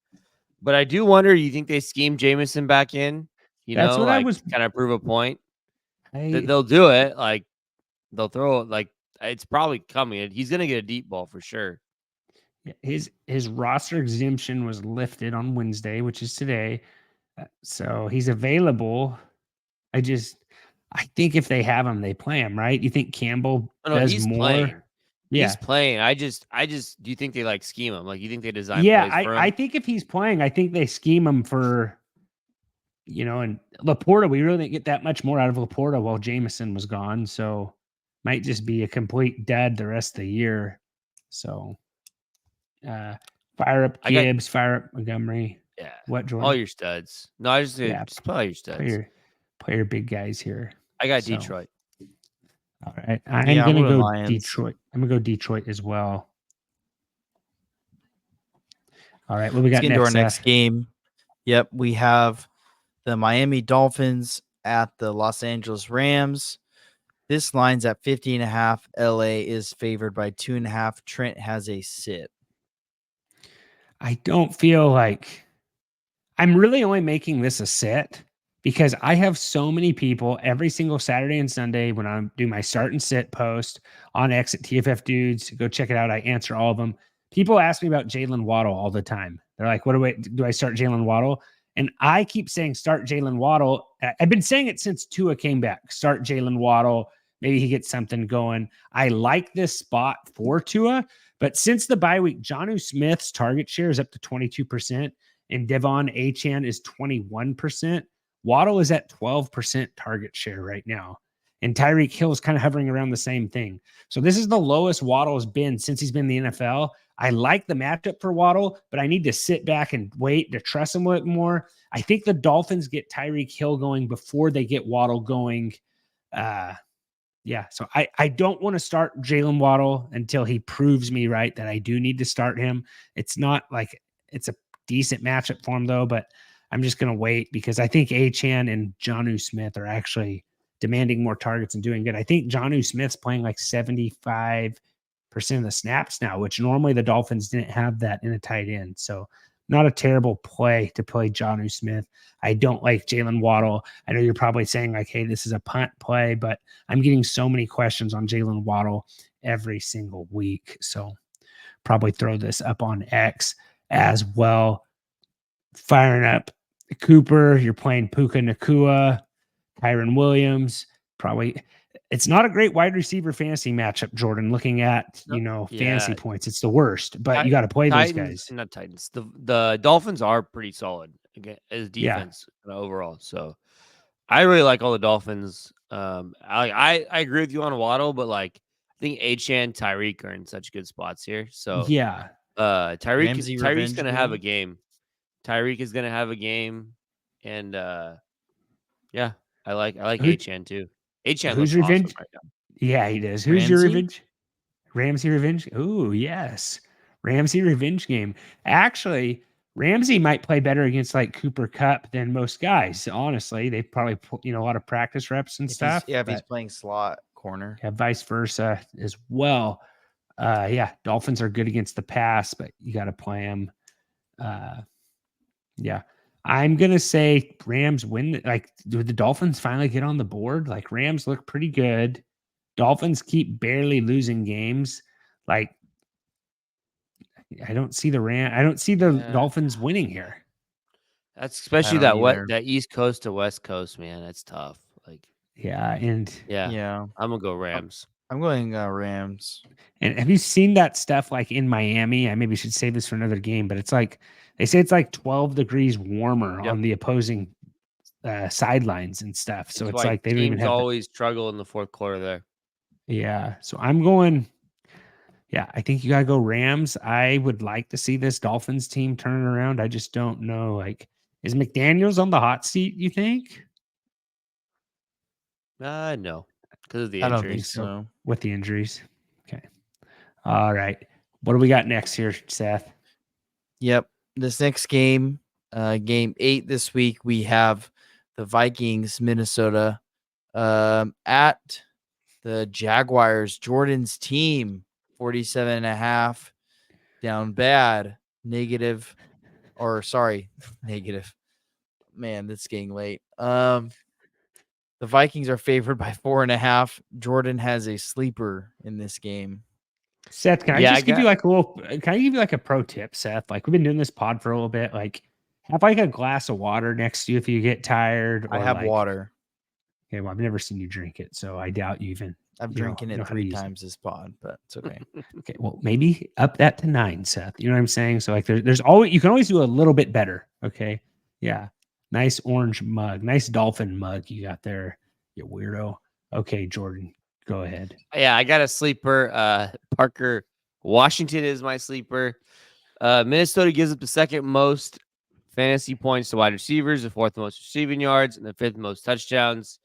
But I do wonder, you think they scheme Jameson back in? That's what I like was. kind of prove a point that I, they'll do it. Like they'll throw it. Like it's probably coming. He's gonna get a deep ball for sure. his roster exemption was lifted on Wednesday, which is today. So he's available. I think if they have him, they play him, right? You think Campbell Oh, no, does he's more? playing. Yeah. He's playing. I just do you think they like scheme him? Like you think they design Yeah, plays for him? I think if he's playing, I think they scheme him for, and Laporta, we really didn't get that much more out of Laporta while Jameson was gone. So might just be a complete dud the rest of the year. So fire up Gibbs, fire up Montgomery. Yeah. What, Jordan? All your studs. No, I just just play all your studs. Play your big guys here. I got Detroit. All right. I'm gonna go Lions. Detroit. I'm gonna go Detroit as well. All right. What we got Let's get next? into our next game. Yep, we have the Miami Dolphins at the Los Angeles Rams. This line's at 50.5. LA is favored by 2.5. Trent has a sit. I don't feel like I'm really only making this a sit because I have so many people every single Saturday and Sunday when I do my start and sit post on X at TFF Dudes. Go check it out. I answer all of them. People ask me about Jalen Waddle all the time. They're like, do I start Jalen Waddle? And I keep saying start Jalen Waddle. I've been saying it since Tua came back. Start Jalen Waddle. Maybe he gets something going. I like this spot for Tua, but since the bye week, Jonnu Smith's target share is up to 22%, and Devon Achane is 21%. Waddle is at 12% target share right now. And Tyreek Hill is kind of hovering around the same thing. So this is the lowest Waddle has been since he's been in the NFL. I like the matchup for Waddle, but I need to sit back and wait to trust him a little more. I think the Dolphins get Tyreek Hill going before they get Waddle going. So I don't want to start Jalen Waddle until he proves me right that I do need to start him. It's not like it's a decent matchup for him, though, but I'm just going to wait because I think Achane and Jonnu Smith are actually demanding more targets and doing good. I think Jonnu Smith's playing like 75% of the snaps now, which normally the Dolphins didn't have that in a tight end. So not a terrible play to play Jonnu Smith. I don't like Jalen Waddle. I know you're probably saying like, hey, this is a punt play, but I'm getting so many questions on Jalen Waddle every single week. So probably throw this up on X as well. Firing up Cooper. You're playing Puka Nacua, Kyron Williams. Probably it's not a great wide receiver fantasy matchup, Jordan. Looking at, fantasy points, it's the worst, but you got to play those guys. Not Titans. The Dolphins are pretty solid as defense overall. So I really like all the Dolphins. I agree with you on Waddle, but like I think Achane, Tyreek are in such good spots here. So Tyreek's gonna have a game. Tyreek is gonna have a game, and I like Achane too. Achane Who's looks revenge? awesome right now. Yeah, he does. Who's your revenge? Ramsey revenge? Oh, yes. Ramsey revenge game. Actually, Ramsey might play better against like Cooper Kupp than most guys. Honestly, they probably put, a lot of practice reps and stuff. If he's playing slot corner. Yeah, vice versa as well. Dolphins are good against the pass, but you got to play them. I'm going to say Rams win. Like, do the Dolphins finally get on the board? Like, Rams look pretty good. Dolphins keep barely losing games. Like, I don't see the Dolphins winning here. That's especially that East Coast to West Coast, man. That's tough. Like, I'm gonna go Rams. I'm going Rams. And have you seen that stuff like in Miami? I maybe should save this for another game, but it's like they say it's like 12 degrees warmer Yep. on the opposing sidelines and stuff. So It's it's why like they don't even teams have. always struggle in the fourth quarter there. Yeah. So I'm going. Yeah, I think you gotta go Rams. I would like to see this Dolphins team turn it around. I just don't know. Like, is McDaniels on the hot seat? You think? No, because of the I don't I think injuries. think so. so. With the injuries. Okay. All right. What do we got next here, Seth? Yep. This next game, game 8 this week, we have the Vikings, Minnesota, at the Jaguars. Jordan's team, 47.5, down bad, negative, or sorry, negative. Man, it's getting late. The Vikings are favored by 4.5. Jordan has a sleeper in this game. Seth, can I Yeah, I just give you got. like a little? Can I give you like a pro tip, Seth? Like we've been doing this pod for a little bit. Like, have like a glass of water next to you if you get tired, I or have like. water. Okay, well, I've never seen you drink it, so I doubt you even. I've You drinking know it how to 3 use it. times this pod, but it's okay. Okay, well, maybe up that to 9, Seth. You know what I'm saying? So like there's always you can always do a little bit better. Okay. Yeah. Nice orange mug. Nice dolphin mug you got there, you weirdo. Okay, Jordan, go ahead. Yeah, I got a sleeper. Parker Washington is my sleeper. Minnesota gives up the second most fantasy points to wide receivers, the fourth most receiving yards, and the fifth most touchdowns.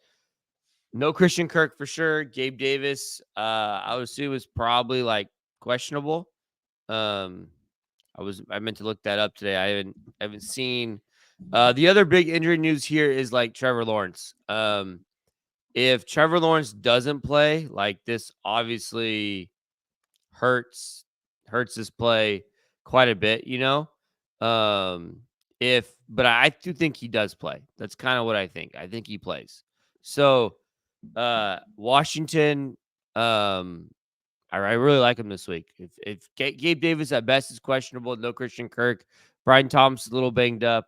No Christian Kirk for sure. Gabe Davis, I would assume is probably like questionable. Um, I meant to look that up today. I haven't seen. The other big injury news here is like Trevor Lawrence. If Trevor Lawrence doesn't play, like this obviously hurts his play quite a bit, you know. But I do think he does play. That's kind of what I think. I think he plays. So Washington, I really like him this week. If Gabe Davis at best is questionable, no Christian Kirk, Brian Thomas is a little banged up,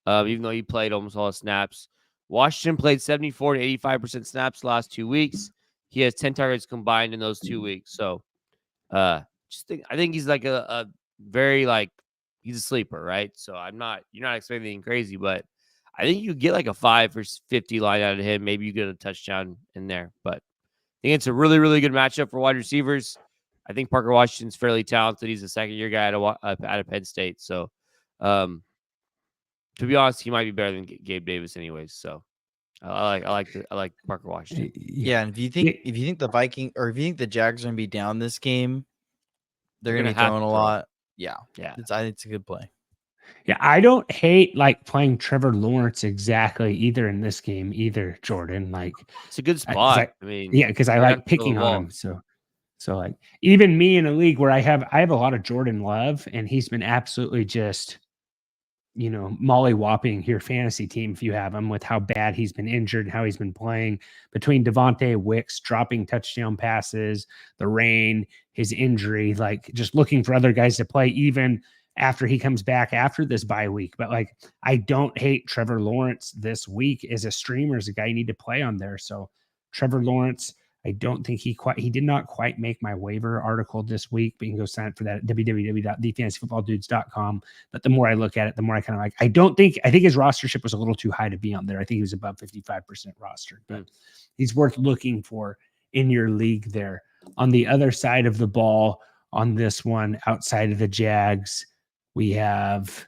even though he played almost all the snaps. Washington played 74 to 85% snaps the last 2 weeks. He has 10 targets combined in those 2 weeks. So I think he's like a very like he's a sleeper, right? So you're not expecting anything crazy, but I think you get like a 5 for 50 line out of him. Maybe you get a touchdown in there, but I think it's a really, really good matchup for wide receivers. I think Parker Washington's fairly talented. He's a second-year guy out of Penn State. So, to be honest, he might be better than Gabe Davis, anyways. So, I like Parker Washington. Yeah, and if you think the Viking or if you think the Jags are gonna be down this game, they're They're gonna gonna be have throwing to a throw. lot. Yeah, Yeah, I think it's a good play. Yeah, I don't hate like playing Trevor Lawrence exactly either in this game either, Jordan. Like it's a good because spot. I mean, because I they're gonna have like to throw the picking on ball. him. So like even me in a league where I have a lot of Jordan Love and he's been absolutely just molly-whopping your fantasy team if you have him with how bad he's been injured and how he's been playing between Devontae Wicks dropping touchdown passes, the rain, his injury, like just looking for other guys to play even after he comes back after this bye week. But like, I don't hate Trevor Lawrence this week as a streamer, as a guy you need to play on there. So Trevor Lawrence, I don't think he did not quite make my waiver article this week, but you can go sign up for that at www.thefantasyfootballdudes.com. But the more I look at it, the more I kind of like, I think his rostership was a little too high to be on there. I think he was above 55% rostered, but he's worth looking for in your league there. On the other side of the ball on this one, outside of the Jags, we have,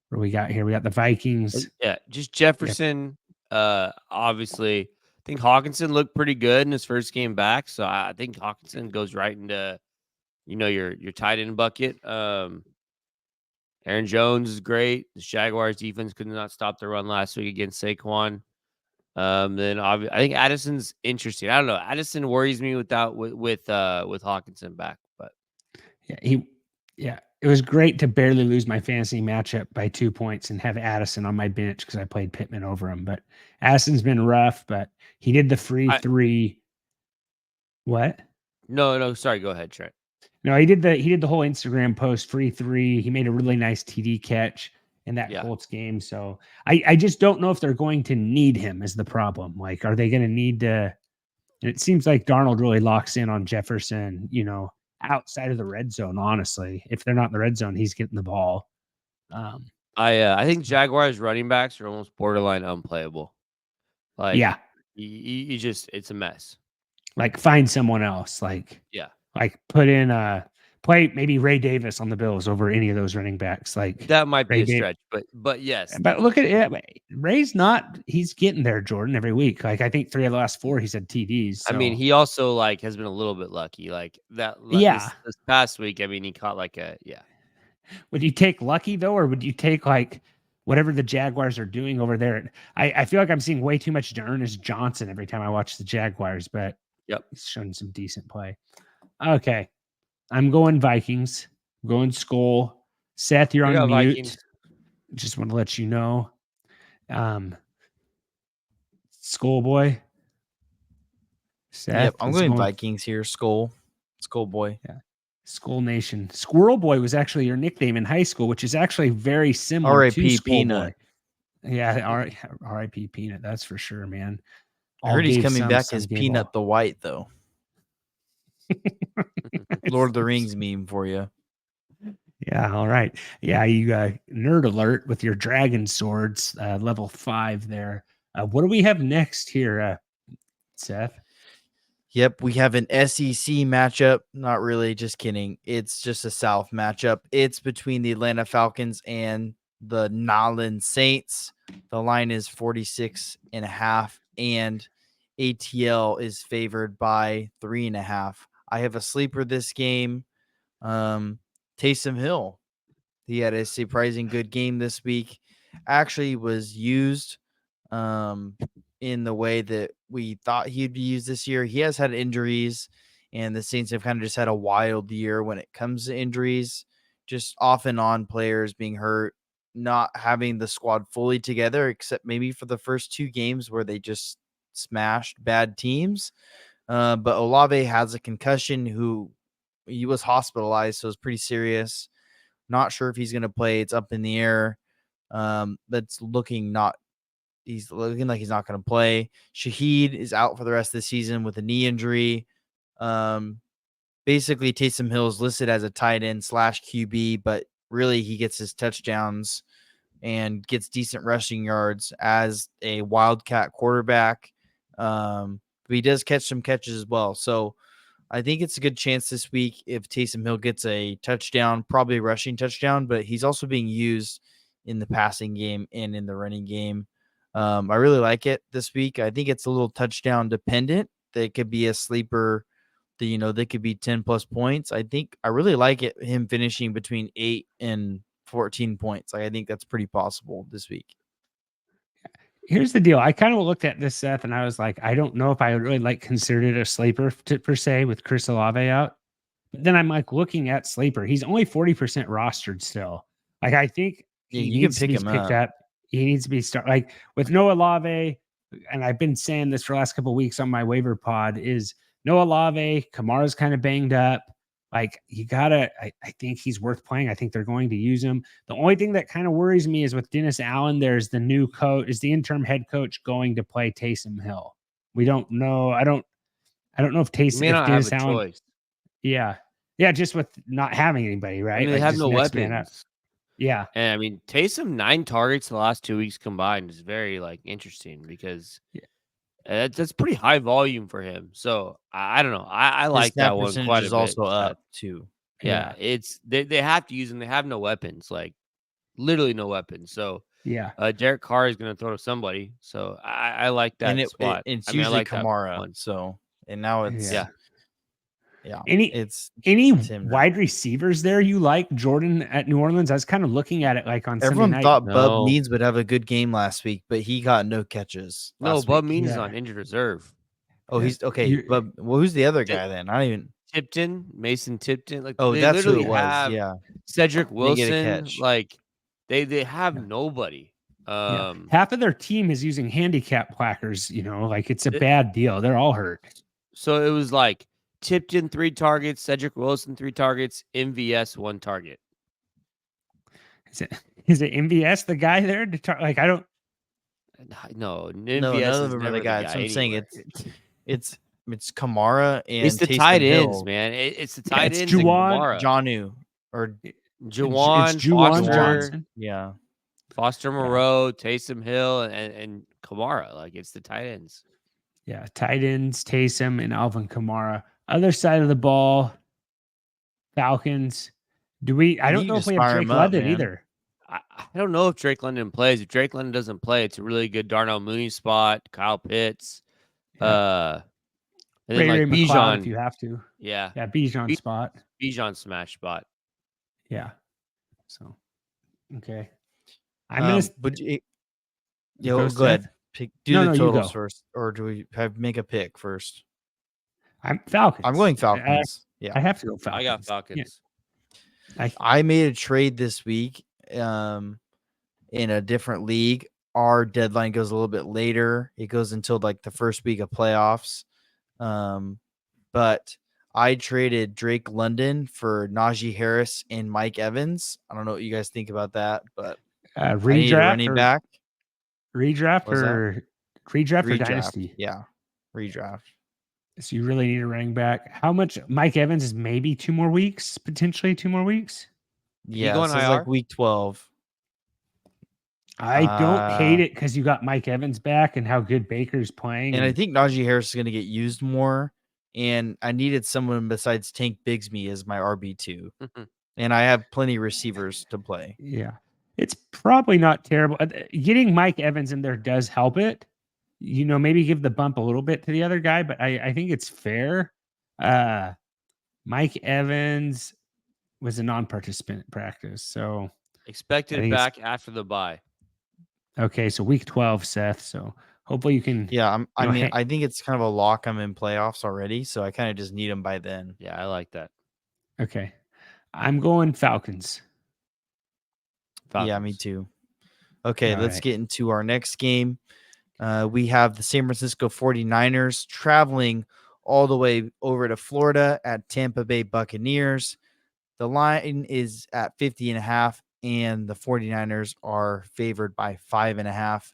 what do we got here? We got the Vikings. Yeah, just Jefferson. Obviously, I think Hawkinson looked pretty good in his first game back, so I think Hawkinson goes right into your tight end bucket. Aaron Jones is great. The Jaguars defense could not stop the run last week against Saquon. Then I think Addison's interesting. I don't know. Addison worries me with Hawkinson back, but it was great to barely lose my fantasy matchup by 2 points and have Addison on my bench because I played Pittman over him. But Addison's been rough, but he did the free 3. What? No, sorry. Go ahead, Trent. No, he did the whole Instagram post free 3. He made a really nice TD catch in that Colts game. So I just don't know if they're going to need him is the problem. Like, are they going to need to It seems like Darnold really locks in on Jefferson, outside of the red zone, honestly. If they're not in the red zone, he's getting the ball. I think Jaguars running backs are almost borderline unplayable. Like, yeah, you just it's a mess. like find someone else. Like Yeah, put in play maybe Ray Davis on the Bills over any of those running backs. Like that might be Ray a Davis. stretch, but yes. But look at it. Ray's not. He's getting there, Jordan, every week. Like I think 3 of the last 4, he's had TDs. So. I mean, he also like has been a little bit lucky. Like that. Yeah. This past week, I mean, he caught like a Would you take lucky though, or would you take like whatever the Jaguars are doing over there? I feel like I'm seeing way too much Ernest Johnson every time I watch the Jaguars, but Yep, he's showing some decent play. Okay, I'm going Vikings. I'm going Skull. Seth, you're on mute. Vikings. Just want to let you know. Schoolboy. Seth. Yep, I'm going Vikings here. Schoolboy. Yeah. School Nation. Squirrel Boy was actually your nickname in high school, which is actually very similar to R.I.P. Schoolboy. Peanut. Yeah, R.I.P. Peanut. That's for sure, man. I heard he's coming back as Peanut the White, though. Lord of the Rings meme for you. Yeah, all right. Yeah, you nerd alert with your dragon swords, level 5 there. What do we have next here, Seth? Yep, we have an SEC matchup. Not really, just kidding. It's just a South matchup. It's between the Atlanta Falcons and the Nolans Saints. The line is 46.5, and ATL is favored by 3.5. I have a sleeper this game. Taysom Hill. He had a surprising good game this week. Actually was used in the way that we thought he'd be used this year. He has had injuries, and the Saints have kind of just had a wild year when it comes to injuries, just off and on players being hurt, not having the squad fully together, except maybe for the first 2 games where they just smashed bad teams. But Olave has a concussion. He was hospitalized, so it's pretty serious. Not sure if he's going to play. It's up in the air. He's looking like he's not going to play. Shaheed is out for the rest of the season with a knee injury. Basically, Taysom Hill is listed as a tight end / QB, but really he gets his touchdowns and gets decent rushing yards as a Wildcat quarterback. But he does catch some catches as well. So I think it's a good chance this week if Taysom Hill gets a touchdown, probably a rushing touchdown, but he's also being used in the passing game and in the running game. I really like it this week. I think it's a little touchdown dependent. They could be a sleeper. They could be 10 plus points. I really like it. Him finishing between 8 and 14 points. I think that's pretty possible this week. Here's the deal. I kind of looked at this, Seth, and I was like, I don't know if I would really considered it a sleeper per se with Chris Olave out. But then I'm looking at sleeper. He's only 40% rostered still. I think he needs to be picked up. He needs to be with no Olave. And I've been saying this for the last couple of weeks on my waiver pod is no Olave. Kamara's kind of banged up. I think he's worth playing. I think they're going to use him. The only thing that kind of worries me is with Dennis Allen, there's the new coach, is the interim head coach going to play Taysom Hill? We don't know. I don't know if Dennis Allen. Choice. Yeah. Yeah. Just with not having anybody, right? They have no weapons. Yeah. And I mean, Taysom 9 targets the last 2 weeks combined is very interesting because that's pretty high volume for him. So I don't know. I like that one quite a bit. Is also up too. Yeah, it's they have to use them. They have no weapons, literally no weapons. So yeah, Derek Carr is going to throw to somebody. So I like that spot. It's usually Kamara. So and now it's yeah. Any wide receivers there you like? Jordan at New Orleans? I was kind of looking at it on everyone Sunday night. Thought Bub Means would have a good game last week, but he got no catches. No, Bub Means is on injured reserve. Oh, he's okay. Bub, who's the other guy then? I don't even. Mason Tipton. That's who it was. Yeah, Cedric Wilson. They have nobody. Half of their team is using handicap placards. It's a bad deal. They're all hurt. So it was Tipton 3 targets, Cedric Wilson 3 targets, MVS 1 target. Is it MVS the guy there? I don't. No, MVS none of them are the guy. So I'm saying it's it's Kamara and It's the Taysom tight ends, Hill. man. It's the Yeah, tight it's ends and Juwan, Kamara. Jonnu or It's Juwan, Juwan Foster, Johnson. yeah. Foster Moreau, Taysom Hill, and Kamara. Like it's the tight ends. Yeah, tight ends, Taysom and Alvin Kamara. Other side of the ball, Falcons. I don't You know if just we have fire Drake him up, London man. either. I don't know if Drake London plays. If Drake London doesn't play, it's a really good Darnell Mooney spot. Kyle Pitts, Yeah. and then Ray like McLeod if Bijan. you have to. Yeah, Yeah, Bijan spot. Bijan smash spot. Yeah. So, okay. I'm going to But go Seth. ahead. Do No, the no, you totals go. first, or do we make a pick first? I'm Falcons. I'm going Falcons. I have to go Falcons. I got Falcons. Yeah. I made a trade this week in a different league. Our deadline goes a little bit later. It goes until like the first week of playoffs. But I traded Drake London for Najee Harris and Mike Evans. I don't know what you guys think about that, but I need a running back. Redraft What's that? or redraft or Redraft. dynasty? Yeah. Redraft. So you really need a running back. How much? Mike Evans is maybe 2 more weeks, potentially 2 more weeks. Yeah, going so it's IR? like week 12. I don't hate it because you got Mike Evans back and how good Baker's playing. And I think Najee Harris is going to get used more. And I needed someone besides Tank Bigsby as my RB2. And I have plenty of receivers to play. Yeah. It's probably not terrible. Getting Mike Evans in there does help it. Maybe give the bump a little bit to the other guy, but I think it's fair. Mike Evans was a non-participant in practice. So Expected back after the bye. Okay, so week 12, Seth. So hopefully you can. Yeah, I think it's kind of a lock. I'm in playoffs already, so I kind of just need him by then. Yeah, I like that. Okay, I'm going Falcons. Yeah, me too. Okay, let's get into our next game. We have the San Francisco 49ers traveling all the way over to Florida at Tampa Bay Buccaneers. The line is at 50.5. And the 49ers are favored by 5.5.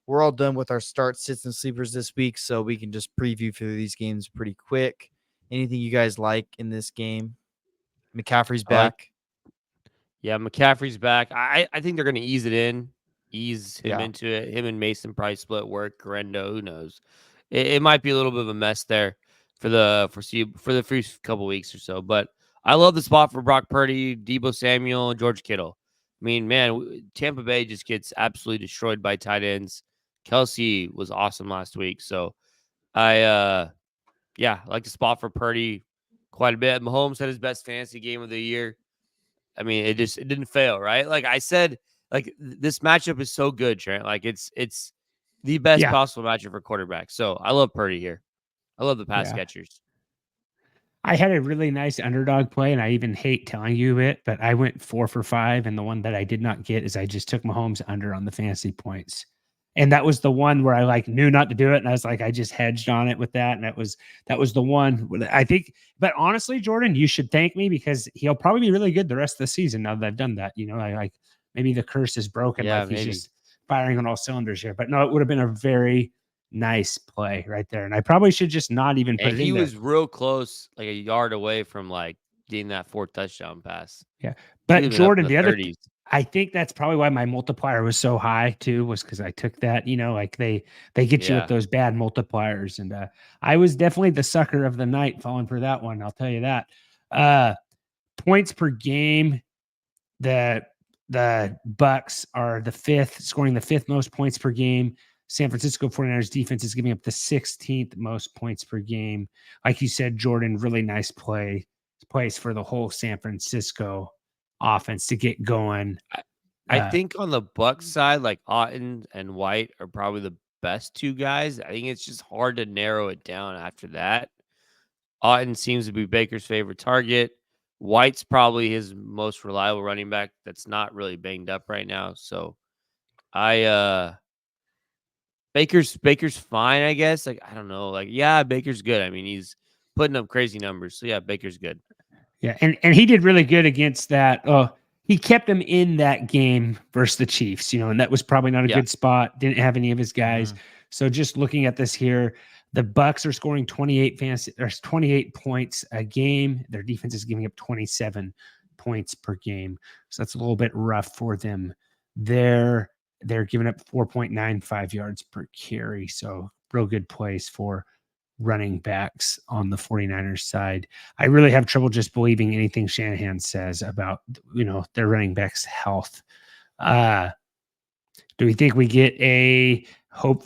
We're all done with our start, sits, and sleepers this week, so we can just preview through these games pretty quick. Anything you guys like in this game? McCaffrey's back. Yeah, McCaffrey's back. I think they're going to ease him into it. Him and Mason probably split work. Correndo, who knows? It might be a little bit of a mess there for the first couple weeks or so. But I love the spot for Brock Purdy, Deebo Samuel, and George Kittle. I mean, man, Tampa Bay just gets absolutely destroyed by tight ends. Kelsey was awesome last week. So I like the spot for Purdy quite a bit. Mahomes had his best fantasy game of the year. I mean, it didn't fail, right? Like I said, like this matchup is so good, Trent. Like it's the best possible matchup for quarterbacks. So I love Purdy here. I love the pass catchers. I had a really nice underdog play, and I even hate telling you it, but I went 4 for 5, and the one that I did not get is I just took Mahomes under on the fantasy points. And that was the one where I knew not to do it. And I was I just hedged on it with that. And that was the one I think, but honestly, Jordan, you should thank me because he'll probably be really good the rest of the season. Now that I've done that, I maybe the curse is broken. Yeah, he's just firing on all cylinders here, but no, it would have been a very nice play right there. And I probably should just not even put it in there. He was real close, like a yard away from getting that 4th touchdown pass. Yeah. But Jordan, I think that's probably why my multiplier was so high too, was because I took that, they get you with those bad multipliers. And I was definitely the sucker of the night falling for that one. I'll tell you that. Points per game, the Bucks are scoring the 5th most points per game. San Francisco 49ers defense is giving up the 16th most points per game. Like you said, Jordan, really nice plays for the whole San Francisco offense to get going. I think on the Bucs side, Otten and White are probably the best 2 guys. I think it's just hard to narrow it down after that. Otten seems to be Baker's favorite target. White's probably his most reliable running back that's not really banged up right now. So Baker's fine, I guess. I don't know. Baker's good. I mean, he's putting up crazy numbers. So yeah, Baker's good. Yeah, and he did really good against that. He kept him in that game versus the Chiefs, and that was probably not a good spot. Didn't have any of his guys. So just looking at this here, The Bucks are scoring 28 points a game. Their defense is giving up 27 points per game. So that's a little bit rough for them. They're giving up 4.95 yards per carry. So real good place for running backs on the 49ers side. I really have trouble just believing anything Shanahan says about, their running backs' health. Do we think we get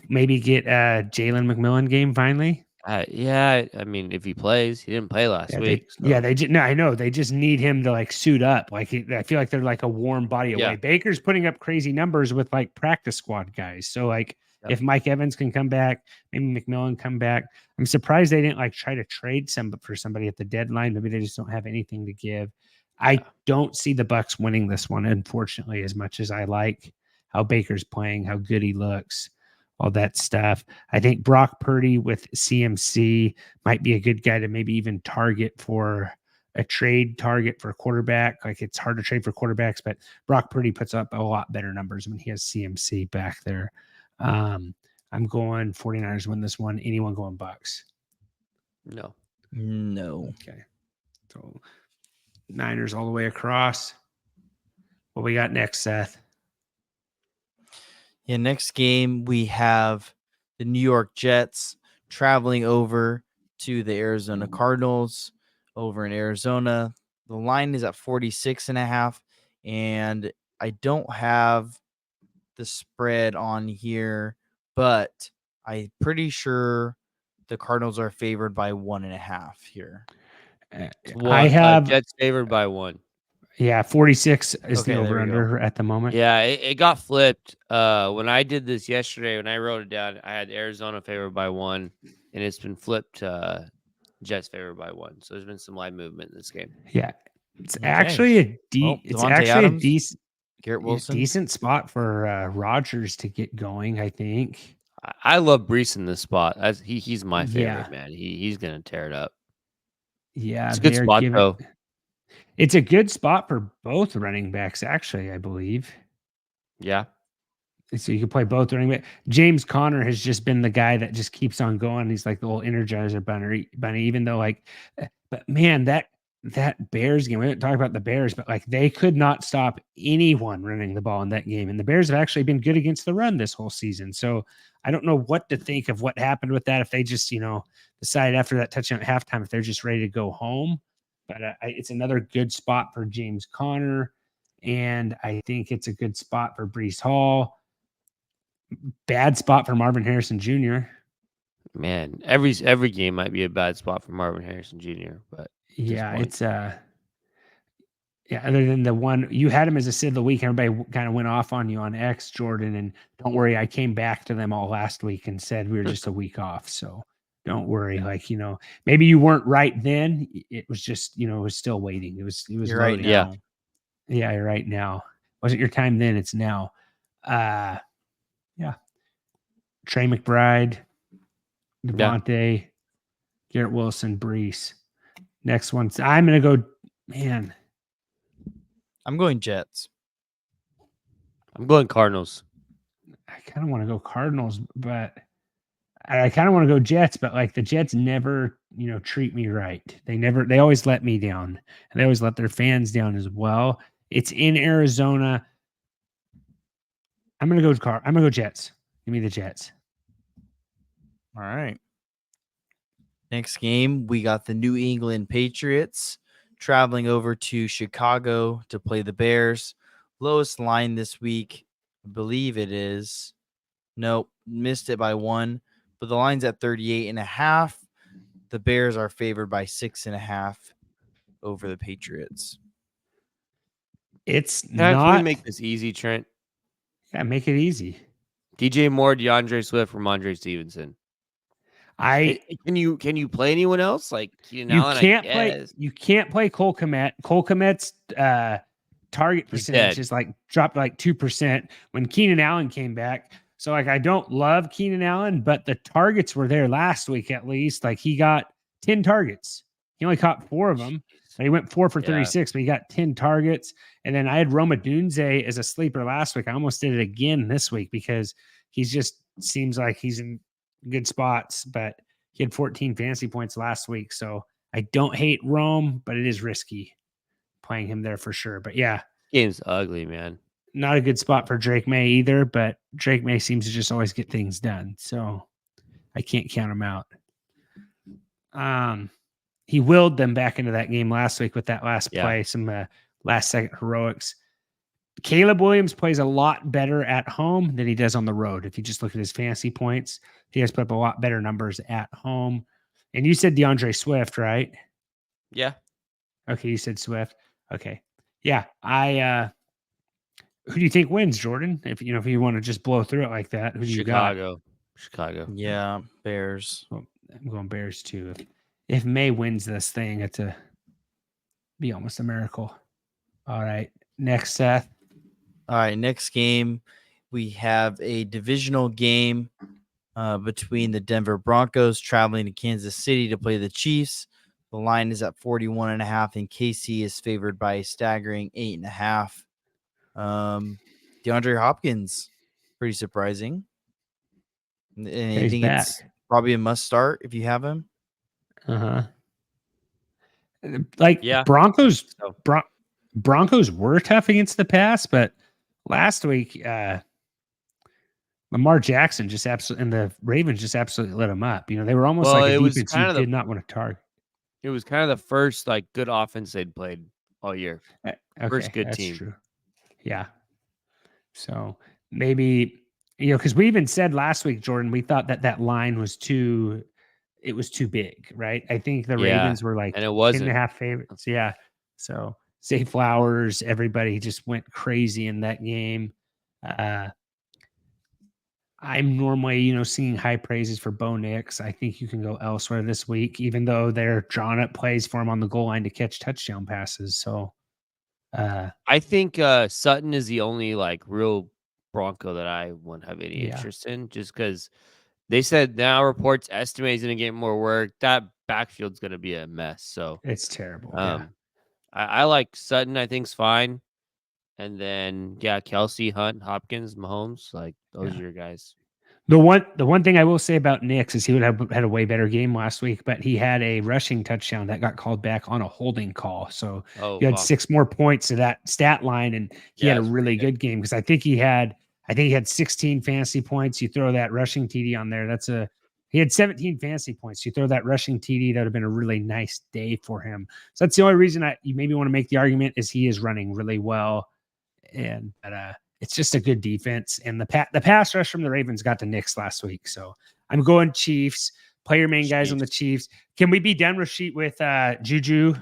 maybe get a Jalen McMillan game finally? Yeah, I mean, if he plays, he didn't play last week. They just, no, I know they just need him to like suit up. Like I feel like they're like a warm body away. Baker's putting up crazy numbers with like practice squad guys. So like if Mike Evans can come back, maybe McMillan come back. I'm surprised they didn't like try to trade for somebody at the deadline. Maybe they just don't have anything to give. I don't see the Bucks winning this one, unfortunately, as much as I like how Baker's playing, how good he looks, all that stuff. I think Brock Purdy with CMC might be a good guy to maybe even target for a trade target for a quarterback. Like it's hard to trade for quarterbacks, but Brock Purdy puts up a lot better numbers when he has CMC back there. I'm going 49ers win this one. Anyone going Bucks? No. Okay. So Niners all the way across. What we got next, Seth? Yeah, next game we have the New York Jets traveling over to the Arizona Cardinals over in Arizona. The line is at 46.5, and I don't have the spread on here, but I'm pretty sure the Cardinals are favored by 1.5 here. I have Jets favored by 1. Yeah, 46 is the over-under at the moment. Yeah, it got flipped. When I did this yesterday, when I wrote it down, I had Arizona favored by 1, and it's been flipped to Jets favored by 1. So there's been some live movement in this game. Yeah, it's actually a decent Garrett Wilson, decent spot for Rodgers to get going. I think I love Brees in this spot. He's my favorite man. He's gonna tear it up. Yeah, it's a good spot though. It's a good spot for both running backs, actually, I believe. Yeah. So you can play both running back. James Conner has just been the guy that just keeps on going. He's like the little energizer bunny, even though but man, that Bears game, we didn't talk about the Bears, but like they could not stop anyone running the ball in that game. And the Bears have actually been good against the run this whole season. So I don't know what to think of what happened with that. If they just, decide after that touchdown at halftime, if they're just ready to go home. But it's another good spot for James Conner, and I think it's a good spot for Breece Hall. Bad spot for Marvin Harrison Jr. Man, every game might be a bad spot for Marvin Harrison Jr. But it's other than the one you had him as a sit of the week, everybody kind of went off on you on X, Jordan, and don't worry, I came back to them all last week and said we were just a week off, so. Don't worry. Maybe you weren't right then. It was just, it was still waiting. It was you're right now. Yeah, you're right now. Wasn't your time then, it's now. Trey McBride, Devontae, Garrett Wilson, Brees. Next one. I'm going to go, man. I'm going Jets. I'm going Cardinals. I kind of want to go Cardinals, but I kind of want to go Jets, but like the Jets never, treat me right. They always let me down, and they always let their fans down as well. It's in Arizona. I'm going to go Jets. Give me the Jets. All right. Next game, we got the New England Patriots traveling over to Chicago to play the Bears. Lowest line this week, I believe it is. Nope, missed it by 1. But the line's at 38.5. The Bears are favored by 6.5 over the Patriots. Can we make this easy, Trent? Yeah, make it easy. DJ Moore, DeAndre Swift, Ramondre Stevenson. Can you play anyone else like Keenan Allen? You can't play Cole Kmet. Cole Kmet's target percentage is dropped 2% when Keenan Allen came back. So I don't love Keenan Allen, but the targets were there last week at least. He got 10 targets. He only caught 4 of them. But he went 4 for 36, but he got 10 targets. And then I had Roma Dunze as a sleeper last week. I almost did it again this week because he just seems like he's in good spots. But He had 14 fantasy points last week. So I don't hate Rome, but it is risky playing him there for sure. But yeah, Game's ugly, man. not a good spot for Drake May either, but Drake May seems to just always get things done. So I can't count him out. He willed them back into that game last week with that last play, some last second heroics. Caleb Williams plays a lot better at home than he does on the road. If you just look at his fantasy points, he has put up a lot better numbers at home. And you said DeAndre Swift, right? Yeah. Okay, you said Swift. Okay. Yeah. Who do you think wins, Jordan? If you want to just blow through it like that, who do you got? Chicago. Yeah, Bears. Well, I'm going Bears too. If May wins this thing, it's be almost a miracle. All right. Next, Seth. All right, next game, we have a divisional game between the Denver Broncos traveling to Kansas City to play the Chiefs. The line is at 41.5, and KC is favored by a staggering 8.5. DeAndre Hopkins, pretty surprising. And I think it's probably a must start if you have him. Broncos. Broncos were tough against the pass, but last week, Lamar Jackson and the Ravens just absolutely lit them up. They were almost like a defense you did not want to target. It was kind of the first good offense they'd played all year. Okay, first good that's team. True. Yeah. So maybe because we even said last week, Jordan, we thought that line was too big, right? I think the Ravens were like and it wasn't 10.5 favorites. Yeah. So Zay Flowers, everybody just went crazy in that game. I'm normally, seeing high praises for Bo Nix. I think you can go elsewhere this week, even though they're drawing up plays for him on the goal line to catch touchdown passes. So I think Sutton is the only real Bronco that I wouldn't have any interest in, just because they said now reports estimate he's going to get more work. That backfield's going to be a mess. So it's terrible. I like Sutton. I think's fine. And then Kelsey, Hunt, Hopkins, Mahomes, those are your guys. The one thing I will say about Nix is he would have had a way better game last week, but he had a rushing touchdown that got called back on a holding call. So you had 6 more points to that stat line, and he had a really good game because I think he had 16 fantasy points. You throw that rushing TD on there, he had 17 fantasy points. You throw that rushing TD, that would have been a really nice day for him. So that's the only reason you maybe want to make the argument is he is running really well, but it's just a good defense. And the pass rush from the Ravens got to Nix last week. So I'm going Chiefs. Play your main guys on the Chiefs. Can we be done with Juju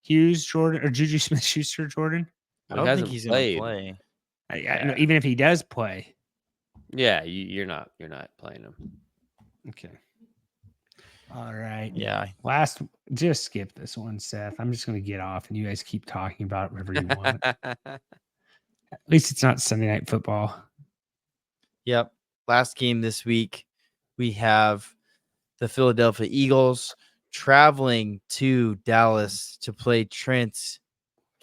Hughes, Jordan, or Juju Smith-Schuster, Jordan? I don't think he's going to play. Even if he does play. Yeah, you're not playing him. Okay. All right. Yeah. Just skip this one, Seth. I'm just going to get off and you guys keep talking about it whatever you want. At least it's not Sunday Night Football. Yep. Last game this week, we have the Philadelphia Eagles traveling to Dallas to play Trent's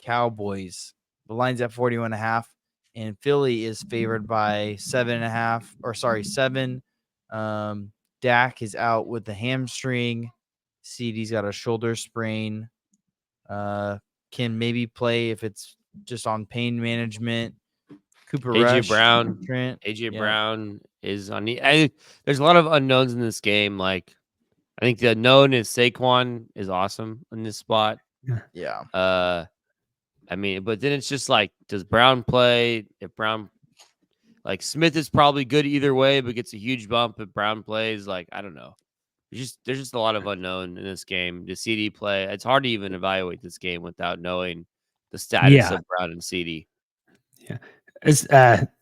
Cowboys. The line's at 41.5, and Philly is favored by 7. Dak is out with the hamstring. CD's got a shoulder sprain. Can maybe play if it's just on pain management. Cooper Rush, Brown, Trent. Brown is on the. There's a lot of unknowns in this game. I think the unknown is Saquon is awesome in this spot. Yeah. But then it's just does Brown play? If Brown, Smith is probably good either way, but gets a huge bump if Brown plays. I don't know. There's just a lot of unknown in this game. Does CD play? It's hard to even evaluate this game without knowing the status of Brown and CD. Yeah. As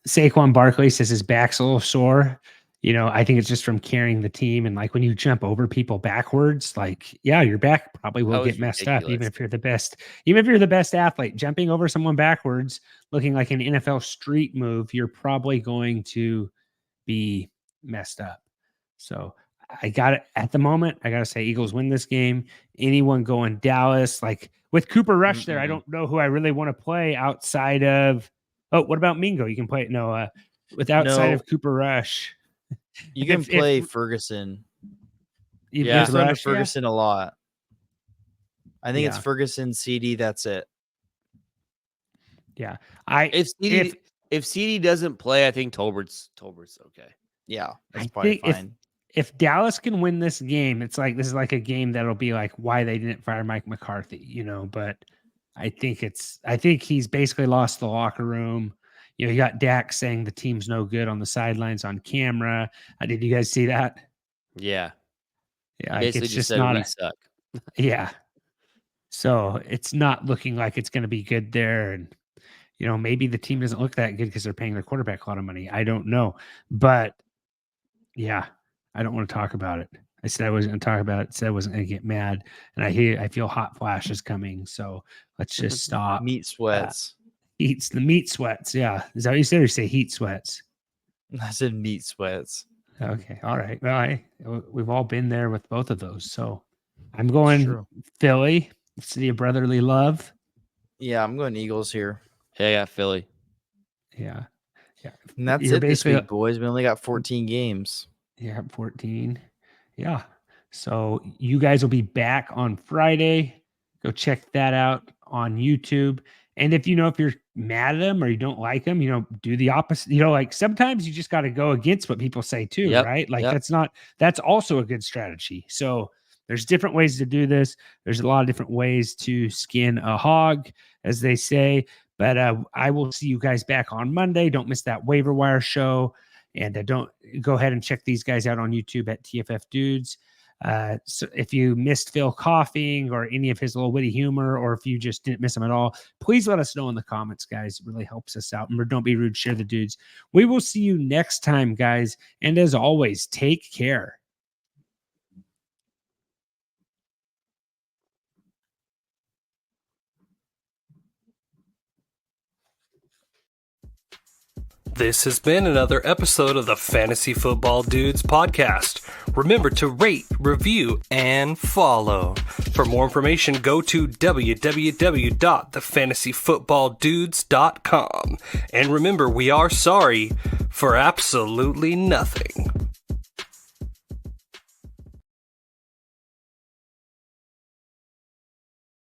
Saquon Barkley says his back's a little sore. I think it's just from carrying the team. And when you jump over people backwards, your back probably will get messed up, even if you're the best athlete. Jumping over someone backwards, looking like an NFL street move, you're probably going to be messed up. So I got it at the moment. I got to say Eagles win this game. Anyone going Dallas, with Cooper Rush there, I don't know who I really want to play outside of. Oh, what about Mingo? You can play outside of Cooper Rush. You can play Ferguson. Yeah. He's thrown to rush, yeah. Ferguson a lot. I think it's Yeah. Ferguson, CD. That's it. Yeah. If CD doesn't play, I think Tolbert's okay. Yeah, that's I probably think fine. if Dallas can win this game, this is like a game that'll be like why they didn't fire Mike McCarthy, but I think he's basically lost the locker room. You got Dak saying the team's no good on the sidelines on camera. Did you guys see that? Yeah. Yeah, He like basically it's just just said not we a, suck. yeah. So it's not looking like it's going to be good there. And, maybe the team doesn't look that good because they're paying their quarterback a lot of money. I don't know. But yeah, I don't want to talk about it. I said I wasn't going to talk about it. I said I wasn't going to get mad. And I feel hot flashes coming. So let's just stop. Meat sweats. Eats the meat sweats. Yeah. Is that what you said? Or you say heat sweats? I said meat sweats. Okay. All right. Well, we've all been there with both of those. So I'm It's going true. Philly, city of brotherly love. Yeah, I'm going Eagles here. Yeah, I got Philly. Yeah. And that's You're it this basically- week, boys. We only got 14 games. Yeah, 14. Yeah. So you guys will be back on Friday. Go check that out on YouTube. And if you're mad at them or you don't like them, do the opposite. Like sometimes you just got to go against what people say too, Yep, right? Like yep. that's also a good strategy. So there's different ways to do this. There's a lot of different ways to skin a hog, as they say. But I will see you guys back on Monday. Don't miss that waiver wire show. And don't go ahead and check these guys out on YouTube at tffdudes. So if you missed Phil coughing or any of his little witty humor, or if you just didn't miss him at all, please let us know in the comments, guys. It really helps us out. And don't be rude, share the dudes. We will see you next time, guys. And as always, take care. This has been another episode of the Fantasy Football Dudes podcast. Remember to rate, review, and follow. For more information, go to www.thefantasyfootballdudes.com. And remember, we are sorry for absolutely nothing.